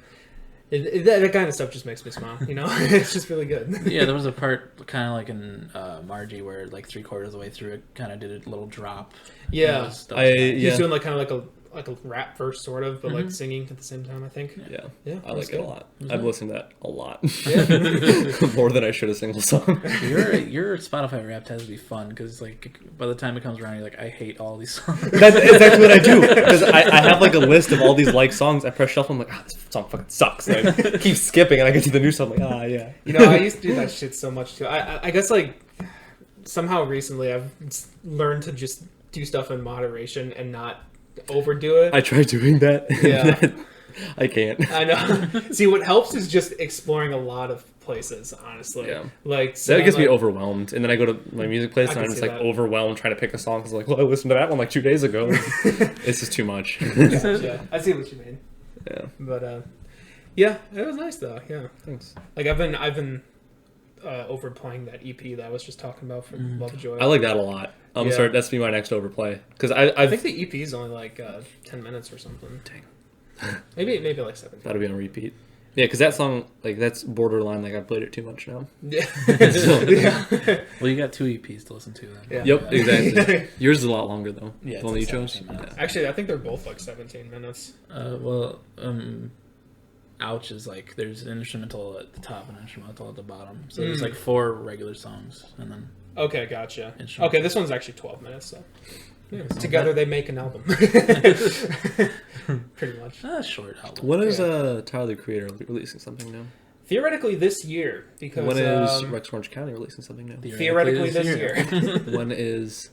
That kind of stuff just makes me smile, you know? It's just really good. Yeah, there was a part kind of like in Margie where like 3/4 of the way through it kind of did a little drop. Yeah. That was nice. He's doing like kind of like a rap verse sort of, but like singing at the same time, I think. Yeah. Yeah, I like it a lot. I've listened to that a lot. Yeah. More than I should a single song. Your Spotify Wrapped has to be fun because like by the time it comes around, you're like, I hate all these songs. That's exactly what I do. Because I have like a list of all these like songs. I press shuffle. I'm like, this song fucking sucks. And I keep skipping, and I get to the new song. I'm like, yeah. You know, I used to do that shit so much too. I guess like somehow recently I've learned to just do stuff in moderation and not overdo it. I try doing that. Yeah. I can't. I know. See, what helps is just exploring a lot of places, honestly. Yeah. Like That gets me overwhelmed, and then I go to my music place, and I'm just like that. overwhelmed trying to pick a song. Cause like, well, I listened to that one like 2 days ago. It's just too much. Yeah, I see what you mean. Yeah. But yeah, it was nice though. Yeah. Thanks. Like I've been overplaying that EP that I was just talking about from Lovejoy. I like that a lot. Yeah. Sorry, that's be my next overplay because I think the EP is only like 10 minutes or something. Dang. Maybe like 17. That'll be on repeat. Yeah, because that song, like, that's borderline. Like, I've played it too much now. Yeah. Yeah. Well, you got 2 EPs to listen to then. Yeah. Yep, exactly. Yours is a lot longer though. Yeah, The one that you it's like chose. 17 minutes. Actually, I think they're both like 17 minutes. Ouch is like there's an instrumental at the top and an instrumental at the bottom. So there's like 4 regular songs and then Okay, gotcha. Instrumental. Okay, this one's actually 12 minutes. So yeah, together they make an album. Pretty much. short album. When is Tyler the Creator releasing something now? Theoretically this year, because When is Rex Orange County releasing something new? theoretically this year. When is?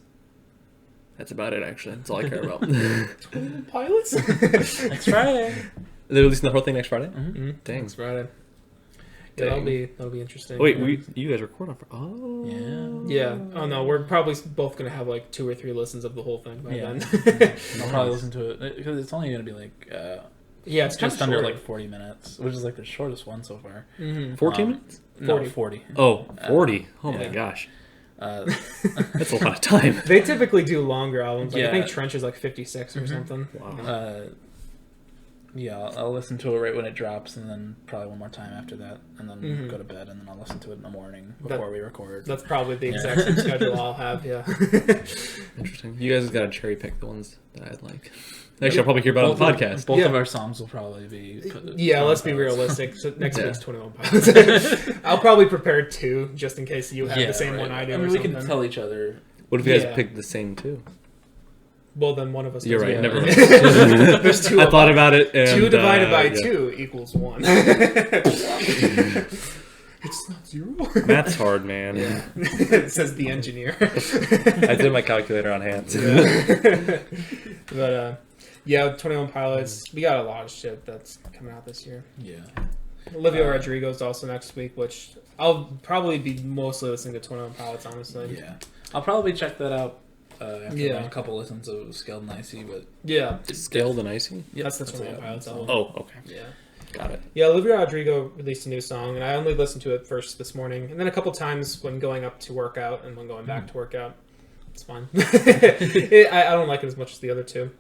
That's about it. Actually, that's all I care about. Pilots. Next Friday. They're releasing the whole thing next Friday. Mm-hmm. Dang. Next Friday. Dang. Yeah, that'll be interesting. Wait, yeah. you guys record on? Oh. Yeah. Oh no, we're probably both gonna have like 2 or 3 listens of the whole thing by then. I'll probably listen to it because it's only going to be like Yeah, it's just kind of under like 40 minutes, which is like the shortest one so far. 14 minutes? No, 40. 40. Oh, 40. Oh my yeah. gosh. Uh, That's a lot of time. They typically do longer albums. Like, I Yeah. think Trench is like 56 or something. Wow. yeah, I'll listen to it right when it drops, and then probably one more time after that, and then go to bed, and then I'll listen to it in the morning before we record. That's probably the exact same schedule I'll have. Yeah. Interesting. You guys got to cherry pick the ones that I'd like. Actually, I'll probably hear about it on the podcast. Both Yeah. of our songs will probably be. Yeah, let's be realistic. So next week's 21 Pilots. I'll probably prepare 2 just in case you have the same one I do. I mean, or we something. can tell each other. What if you guys Yeah. picked the same two? Well, then one of us. You're does right. it. Never mind. There's 2. I thought about it. And, 2 divided by yeah. 2 equals 1. It's not 0. Math's hard, man. Yeah. It says the engineer. I did my calculator on hand. Yeah. But yeah, 21 Pilots. We got a lot of shit that's coming out this year. Yeah. Olivia Rodrigo's also next week, which I'll probably be mostly listening to 21 Pilots, honestly. Yeah. I'll probably check that out after Yeah. a couple listens of Scaled and Icy, but Yeah. Scaled and Icy? Yeah, that's the That's 21 the Pilots album. album. Oh, okay. Yeah. Got it. Yeah, Olivia Rodrigo released a new song, and I only listened to it first this morning, and then a couple times when going up to work out and when going back to work out. It's fine. I don't like it as much as the other 2.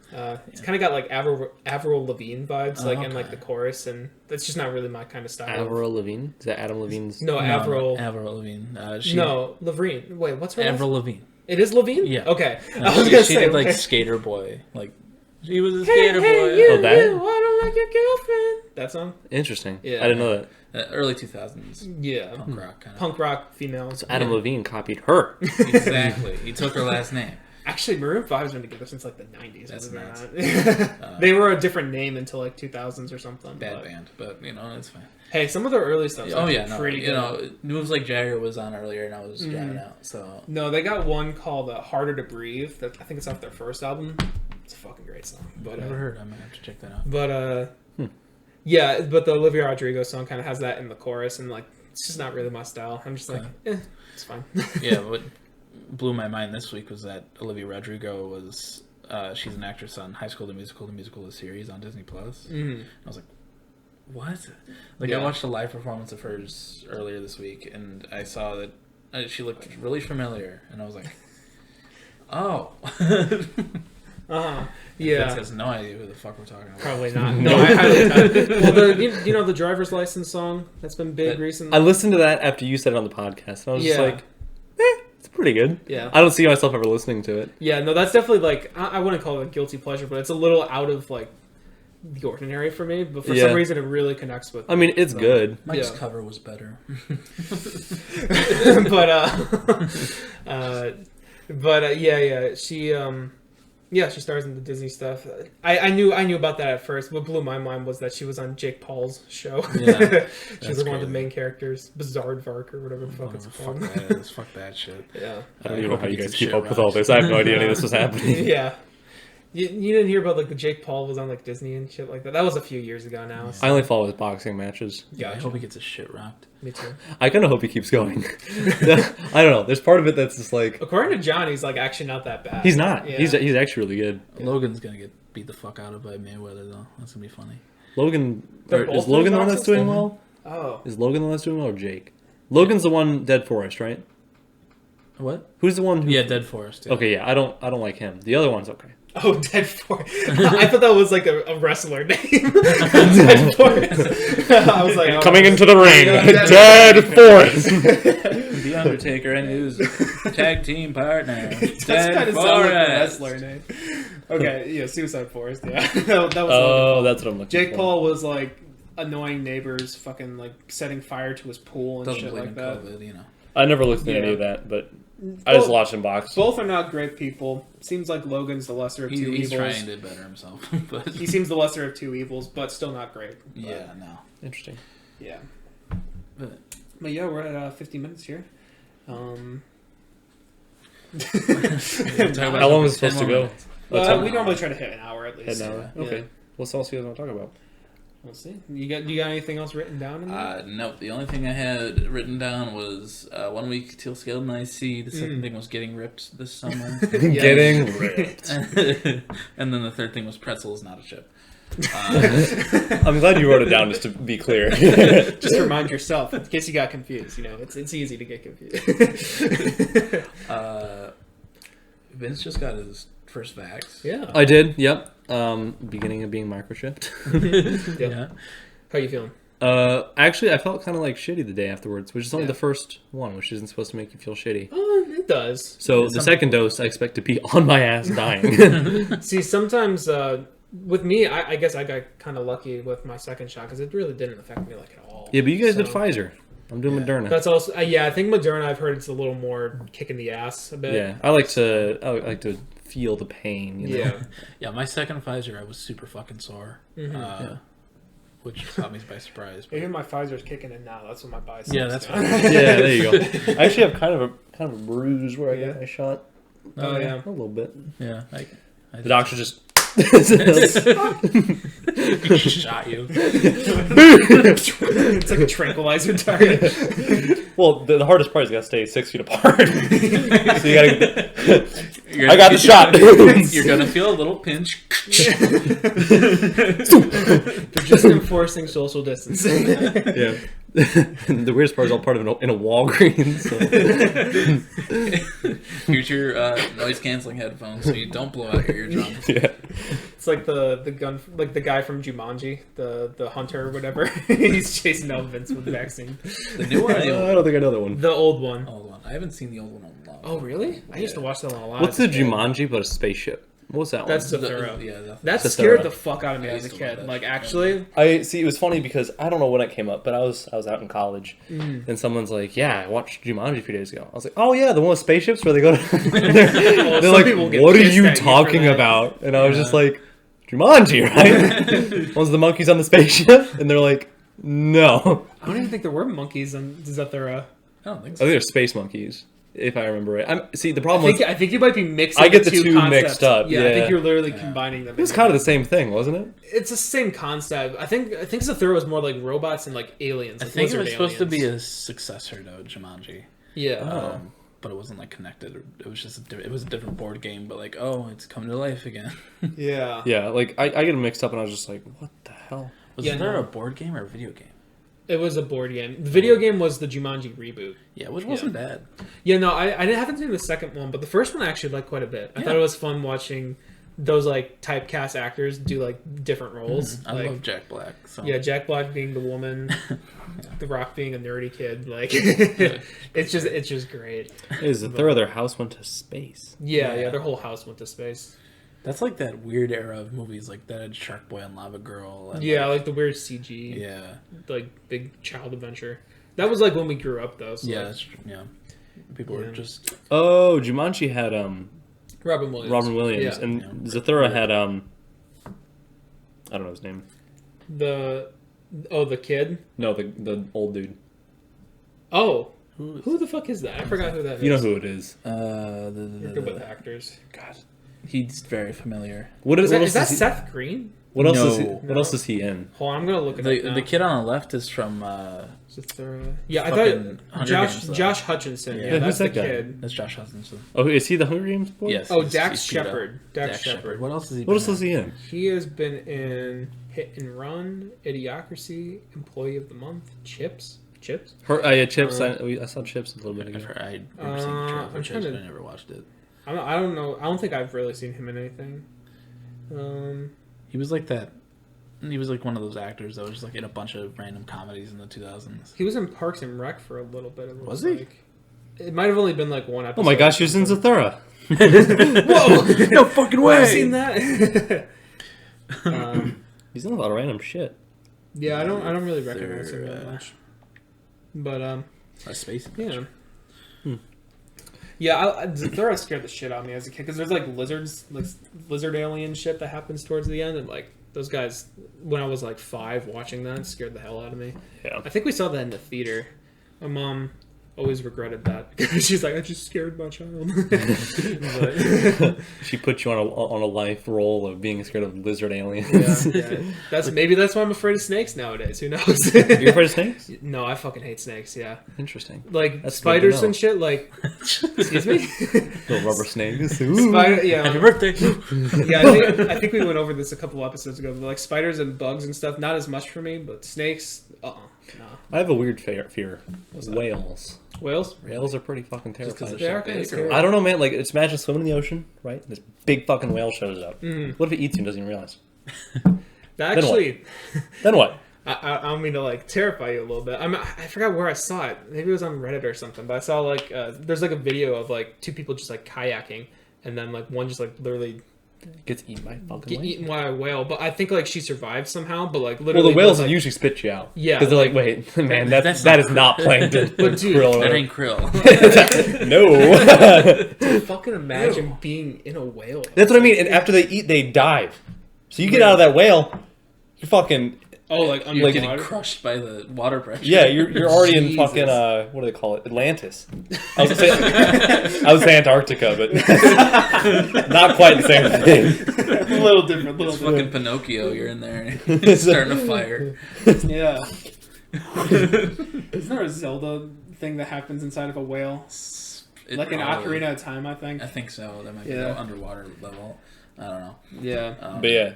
It's kind of got like Avril Lavigne vibes, like in like the chorus, and that's just not really my kind of style. Avril Lavigne? Is that Adam Levine's? No, Avril. Avril Lavigne. No, Lavigne. Wait, what's her name? Avril Lavigne. It is Lavigne? Yeah. Okay. No, I was gonna she say did like okay. Skater Boy. Like she was a Hey, skater hey, boy. you, Oh, that? you, wanna like your girlfriend? That song? Interesting. Yeah. I didn't know that. Early 2000s Yeah. punk rock kind of. Punk rock female. So Adam Levine copied her. Exactly. He took her last name. Actually, Maroon 5's been together since like the 90s. That's believe nuts. it or not. They were a different name until like 2000s or something. Bad but- band, but you know it's fine. Hey, some of their early stuff. Oh yeah, no, pretty you good. know, Moves Like Jagger was on earlier, and I was driving out. So No, they got one called "Harder to Breathe." That I think it's off their first album. It's a fucking great song. But never heard. I'm gonna have to check that out. But yeah, but the Olivia Rodrigo song kind of has that in the chorus, and like it's just not really my style. I'm just like, it's fine. Yeah, what blew my mind this week was that Olivia Rodrigo was she's an actress on High School the Musical the series on Disney Plus. Mm-hmm. I was like, what? Like Yeah. I watched a live performance of hers earlier this week, and I saw that she looked really familiar, and I was like, oh. Yeah. Vince has no idea who the fuck we're talking about. Probably not. No, I highly doubt it. Well, you know the driver's license song that's been big recently? I listened to that after you said it on the podcast, and I was just like, it's pretty good. Yeah. I don't see myself ever listening to it. Yeah, no, that's definitely like, I wouldn't call it a guilty pleasure, but it's a little out of like the ordinary for me, but for some reason it really connects with me. I mean, it's good. Mike's cover was better. She stars in the Disney stuff. I knew about that at first. What blew my mind was that she was on Jake Paul's show. Yeah, she was one of the main characters, Bizarrevark or whatever the fuck it's called. Fuck that shit. Yeah, I don't even know how you guys keep up with all this. I have no idea any of this was happening. Yeah. You didn't hear about like the Jake Paul was on like Disney and shit like that. That was a few years ago now. So. I only follow his boxing matches. Yeah, I hope he gets his shit rocked. Me too. I kind of hope he keeps going. I don't know. There's part of it that's just like... According to John, he's like actually not that bad. He's not. Yeah. He's actually really good. Logan's gonna get beat the fuck out of by Mayweather though. That's gonna be funny. Is Logan the one that's doing well? Oh. Is Logan the one that's doing well or Jake? Logan's the one Dead Forest, right? What? Who's the one who... Yeah, Dead Forest. Yeah. Okay, yeah. I don't like him. The other one's okay. Oh, Dead Forest. I thought that was like a wrestler name. Dead Forest. I was like... Coming into the ring, Dead Forest. The Undertaker and his tag team partner. That's kind of sound like a wrestler name. Okay, yeah, Suicide Forest, yeah. that was Oh, that's what I'm looking Jake for. Paul was like annoying neighbors, fucking like setting fire to his pool and Doesn't shit believe like in that. COVID, you know. I never looked at any of that, but I just watched him box. Both are not great people. Seems like Logan's the lesser of two He's evils. trying to better himself, but He seems the lesser of two evils, but still not great. yeah, no. Interesting. Yeah. But But yeah, we're at 50 minutes here. How long is it supposed to go? We normally try to hit an hour at least. An hour. Yeah. Okay. What else do you guys want to talk about? We'll see. You got anything else written down in there? Nope. The only thing I had written down was 1 week till scaled and IC. The second thing was getting ripped this summer. Getting ripped. And then the third thing was pretzels, not a chip. I'm glad you wrote it down just to be clear. Just remind yourself in case you got confused. You know, it's easy to get confused. Vince just got his first vax. Yeah. I did. Yep. Beginning of being microchipped. Yeah. How you feeling? Actually, I felt kind of like shitty the day afterwards, which is only Yeah. the first one, which isn't supposed to make you feel shitty. It does. So the second dose, I expect to be on my ass dying. See, sometimes with me, I guess I got kind of lucky with my second shot because it really didn't affect me like at all. Yeah, but you guys did So- Pfizer. I'm doing Moderna. That's also I think Moderna. I've heard it's a little more kick in the ass a bit. Yeah, I like to feel the pain. You know? Yeah. Yeah, my second Pfizer, I was super fucking sore. Which caught me by surprise. But... Even my Pfizer's kicking in now. That's what my biceps. Yeah, that's doing. fine. Yeah, there you go. I actually have kind of a bruise where I got my shot. Oh yeah. A little bit. Yeah. The doctor just He shot you. It's like a tranquilizer target. Well, the hardest part is you gotta stay 6 feet apart. So you gotta. I got the shot. You're gonna feel a little pinch. They're just enforcing social distancing. Yeah. The weirdest part is all part of in a Walgreens. So. Future noise canceling headphones, so you don't blow out your eardrums. Yeah. It's like the gun, like the guy from Jumanji, the hunter or whatever. He's chasing down Vince with the vaccine. The new one, or the old I don't think I know that one. The old one. old one. I haven't seen the old one in a long. Oh really? I used to watch that one a lot. What's the Jumanji but a spaceship? What's that That's one? Zathura. Yeah, That Zathura. scared the fuck out of me I as a used to love kid. that Like shit. actually, I see. It was funny because I don't know when it came up, but I was out in college, and someone's like, "Yeah, I watched Jumanji a few days ago." I was like, "Oh yeah, the one with spaceships where they go to." they're some like, people get "What are pissed you at you for talking that." about?" And I was just like, "Jumanji, right?" Was the monkeys on the spaceship? And they're like, "No." I don't even think there were monkeys in Zathura. I don't think I so. think they're space monkeys, if I remember right. See, the problem was I think you might be mixing. I get the two two concepts. mixed up, I yeah. think you're literally combining them. it was kind of the same thing, wasn't it? It's the same concept. I think Zathura was more like robots and like aliens. I Like think it was lizard supposed to be aliens. a successor to Jumanji. Yeah. But it wasn't like connected. It was just it was a different board game. But like, oh, it's coming to life again. Yeah. Yeah, like I get them mixed up, and I was just like, "What the hell?" Was Yeah, there no. a board game or a video game? It was a board game. The video game was the Jumanji reboot. Yeah, which wasn't bad. Yeah, no, I haven't seen the second one, but the first one I actually liked quite a bit. I thought it was fun watching those like typecast actors do like different roles. I love Jack Black. So. Yeah, Jack Black being the woman, The Rock being a nerdy kid. Like, it's just great. Is it their house went to space? Yeah, their whole house went to space. That's like that weird era of movies like that, Shark Boy and Lava Girl. And like the weird CG. Yeah. Like big child adventure. That was like when we grew up though. So that's true. Yeah. People were just. Oh, Jumanji had Robin Williams. And Zathura had I don't know his name. The kid? No, the old dude. Oh. Who the fuck is that? I forgot who that is. You know who it is. You're good with actors. God. He's very familiar. Is that Seth Green? What else is he in? Hold on, I'm gonna look at it. The kid on the left is from yeah, I thought Josh Hutcherson. Yeah, that's the kid. That's Josh Hutcherson. Oh, is he the Hunger Games boy? Yes. Oh, Dax Shepard. Dax Shepard. What else is he? What else is he in? He has been in Hit and Run, Idiocracy, Employee of the Month, Chips. Chips. I saw Chips a little bit ago. I'd never seen the trailer for Chips, but I never watched it. I don't know. I don't think I've really seen him in anything. He was like that. He was like one of those actors that was just like in a bunch of random comedies in the 2000s. He was in Parks and Rec for a little bit. Was he? Like. It might have only been like one episode. Oh my gosh, he was in Zathura. Whoa! No fucking way! I've seen that. He's in a lot of random shit. Yeah, I don't really recognize him that much. But a space. Yeah. Yeah, Zathura scared the shit out of me as a kid because there's like lizard alien shit that happens towards the end, and like those guys, when I was like 5 watching that, scared the hell out of me. Yeah. I think we saw that in the theater. My mom always regretted that because she's like, I just scared my child. She put you on a life role of being scared of lizard aliens. Yeah. Maybe that's why I'm afraid of snakes nowadays. Who knows? You're afraid of snakes? No, I fucking hate snakes. Yeah. Interesting. Like that's spiders and shit. Like, excuse me. Little rubber snakes. Yeah. Happy birthday. Yeah, I think we went over this a couple episodes ago. But like spiders and bugs and stuff, not as much for me. But snakes, no. I have a weird fear. Whales. Whales are pretty fucking terrifying. They are kind of scary. I don't know, man. Like, just imagine swimming in the ocean, right? This big fucking whale shows up. What if it eats you and doesn't even realize? Then what? I don't mean to like terrify you a little bit. I forgot where I saw it. Maybe it was on Reddit or something. But I saw like there's like a video of like 2 people just like kayaking, and then like one just like literally gets eaten by a fucking whale. Eaten by a whale. But I think like she survived somew. But like literally, well, the whales like, usually spit you out. Yeah, because they're like, wait, man, that is not plankton. But dude, that ain't krill. No. Dude, fucking imagine being in a whale. That's what I mean. And after they eat, they dive. So you get out of that whale, you're fucking. Oh, like you're getting crushed by the water pressure. Yeah, you're already in fucking what do they call it? Atlantis. I was gonna say Antarctica, but not quite the same thing. A little different. Fucking Pinocchio, you're in there starting a fire. Yeah. Isn't there a Zelda thing that happens inside of a whale? Like an Ocarina of Time, I think. I think so. That might be the underwater level. I don't know. Yeah. But yeah,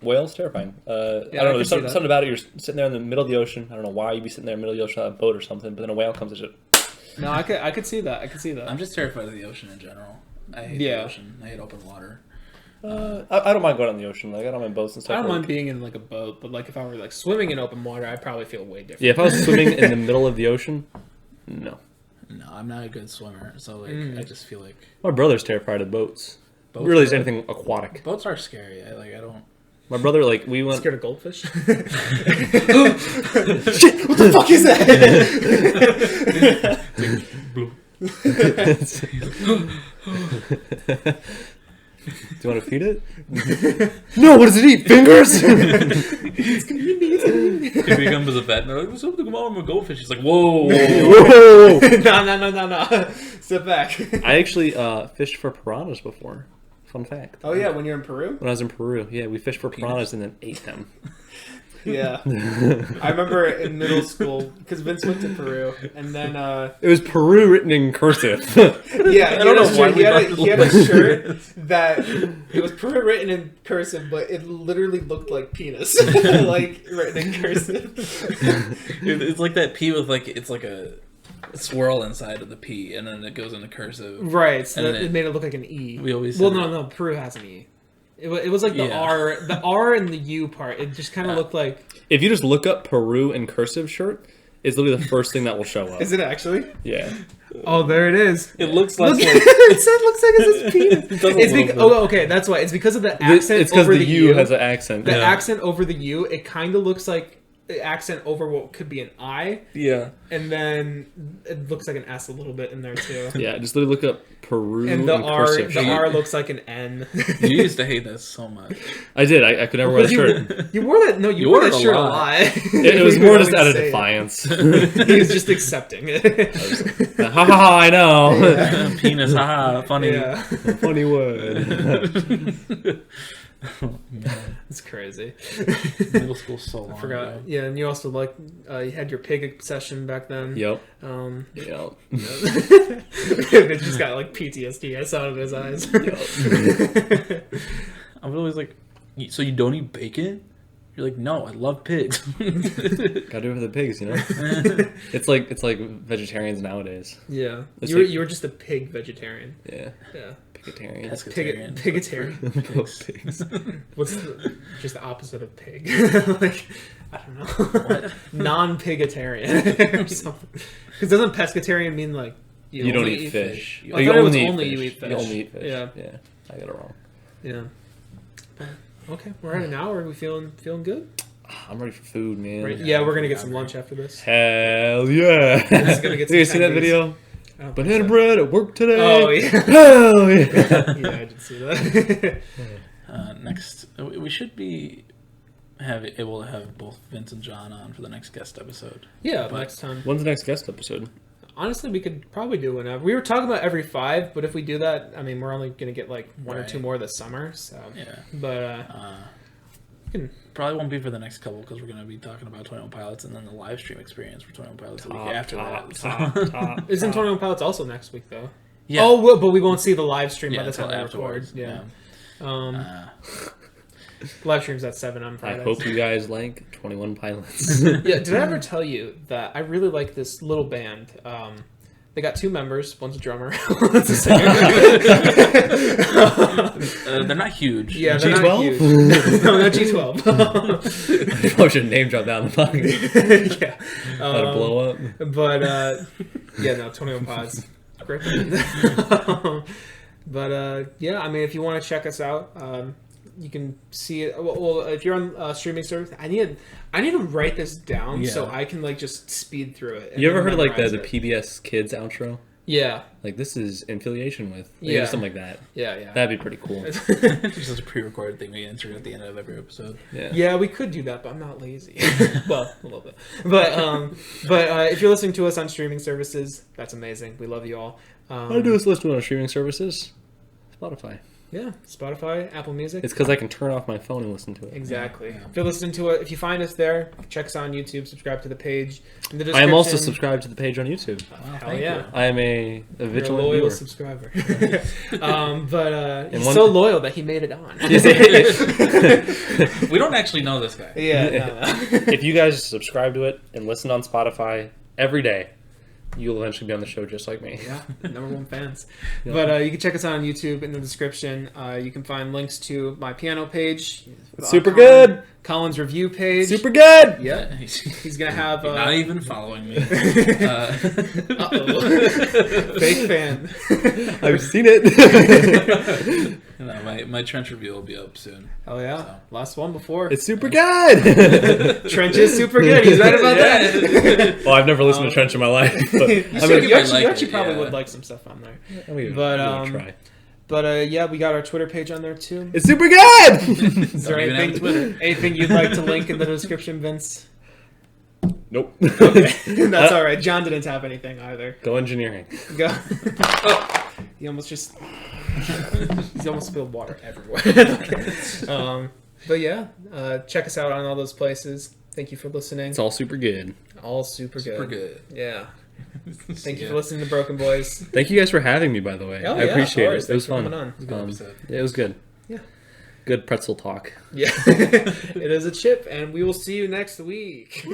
whales terrifying. I don't know. There's something about it. You're sitting there in the middle of the ocean. I don't know why you'd be sitting there in the middle of the ocean on a boat or something. But then a whale comes and just. No, I could see that. I'm just terrified of the ocean in general. I hate the ocean. I hate open water. I don't mind going on the ocean. Like I don't mind boats and stuff. I don't mind being in like a boat, but like if I were like swimming in open water, I'd probably feel way different. Yeah, if I was swimming in the middle of the ocean, no. No, I'm not a good swimmer, so like I just feel like my brother's terrified of boats. Really, is anything aquatic? Boats are scary. I don't. My brother, like, we went. Scared of goldfish? Shit! What the fuck is that? Do you want to feed it? No. What does it eat? Fingers? It's gonna eat me. If he comes to the vet and they're like, "What's up with a goldfish?" He's like, "Whoa, whoa!" No. Sit back. I actually fished for piranhas before. Fun fact. Oh yeah, when you're in Peru? When I was in Peru, yeah, we fished for piranhas and then ate them. Yeah. I remember in middle school, because Vince went to Peru, and then... It was Peru written in cursive. Yeah, I don't know why he had a shirt that... It was Peru written in cursive, but it literally looked like penis. Like, written in cursive. It's like that P with like, it's like a swirl inside of the P, and then it goes into cursive. Right, so it made it look like an E. We always no, Peru has an E. It was like the Yeah. R and the U part. It just kind of looked like. If you just look up Peru in cursive shirt, it's literally the first thing that will show up. Is it actually? Yeah. Oh, there it is. It looks less Look, like... it looks like it's his penis. It does a It's little bit. okay, that's why. It's because of the accent. It's because over the U has an accent. The Yeah. accent over the U. It kind of looks like the accent over what could be an I, Yeah. and then it looks like an S a little bit in there too. Yeah, just literally look up Peru And the in R, cursive the shirt. R looks like an N. You used to hate that so much. I did. I could never wear the shirt. You wore that. No, you wore that shirt a lot. It was more just out of defiance. He was just accepting it. Ha ha ha! I know. Penis, haha, funny. Yeah, Funny word. it's crazy. Middle school so long I forgot. ago. Yeah, and you also you had your pig obsession back then. Yep. Yep. It just got like PTSD. I saw it in his eyes. I was always like, so you don't eat bacon? You're like, no, I love pigs. Gotta do it for the pigs, you know. It's like vegetarians nowadays. Yeah, It's you were just a pig vegetarian. Yeah. Yeah, Pigitarian. Pescatarian. Pigitarian. Both pigs. What's just the opposite of pig? Like, I don't know. Non-pigitarian or something. Because doesn't pescatarian mean like You don't eat fish. I thought it was only you eat fish. You only eat fish. Yeah. Yeah. I got it wrong. Yeah. Okay, we're at an hour. Are we feeling good? I'm ready for food, man. Right. Yeah, we're gonna get some lunch after this. Hell yeah! Just gonna get some you see that tendies. video? I don't think Banana so. bread at work today. Oh yeah. Hell yeah! Yeah, I did see that. Next, we should be able to have both Vince and John on for the next guest episode. Yeah, But- next time. When's the next guest episode? Honestly, we could probably do whenever. We were talking about every 5, but if we do that, I mean, we're only gonna get like one or Right. two more this summer. So, Yeah. but we can. Probably won't be for the next couple because we're going to be talking about 21 Pilots and then the live stream experience for 21 Pilots the week after that. So- Isn't 21 Pilots also next week though? Yeah. Oh, well, but we won't see the live stream by the until time we record. afterwards. Yeah. Yeah. Live stream's at 7 on I Fridays. hope you guys like 21 Pilots. Yeah, did I ever tell you that I really like this little band? They got 2 members. One's a drummer. One's a singer. They're not huge. Yeah, they're not G12? huge. No, not G12. Probably should name drop down the pocket. Yeah. Let it blow up. But, yeah, no, 21 Pods. Great band. But, yeah, I mean, if you want to check us out, you can see it. Well, if you're on streaming service, I need to write this down so I can like just speed through it. and You ever then heard of like memorize the it. PBS Kids outro? Yeah, Like this is in affiliation with. Like, Yeah. something like that. yeah. That'd be pretty cool. It's just a pre-recorded thing we insert at the end of every episode. Yeah. Yeah, we could do that, but I'm not lazy. Well, a little bit. But if you're listening to us on streaming services, that's amazing. We love you all. How do us listen to on streaming services? Spotify. Yeah, Spotify, Apple Music. It's because I can turn off my phone and listen to it. Exactly. Yeah. If you're listening to it, if you find us there, check us out on YouTube, subscribe to the page. In the I am also description- subscribed to the page on YouTube. Wow, Hell thank yeah. you. I am a You're a vigilant loyal viewer. subscriber. But he's one- so loyal that he made it on. We don't actually know this guy. Yeah, no. If you guys subscribe to it and listen on Spotify every day, you'll eventually be on the show just like me. Yeah, #1 fans. Yeah. But you can check us out on YouTube in the description. You can find links to my piano page. Super good! Colin's review page. Super good! Yeah. He's going to have... You're not even following me. Uh-oh. Fake fan. I've seen it. My trench review will be up soon. Oh, yeah. So. Last one before. It's super good! Trench is super good. He's right about that. Well, I've never listened to Trench in my life. But You, I should- mean, you I actually, like you actually it, probably yeah. would like some stuff on there. I'm gonna But, try. But yeah, we got our Twitter page on there too. It's super good! Is there Don't even have Twitter. anything you'd like to link in the description, Vince? Nope. Okay, that's all right. John didn't have anything either. Go engineering. Go. Oh, he almost spilled water everywhere. Okay. But yeah, check us out on all those places. Thank you for listening. It's all super good. All super good. Super good. Yeah. Thank you for listening to Broken Boys. Thank you guys for having me, by the way. Oh, I yeah, appreciate of course. it. It was Thanks for fun. coming on. Good episode. Yeah, it was good. Yeah. Good pretzel talk. Yeah. It is a chip, and we will see you next week.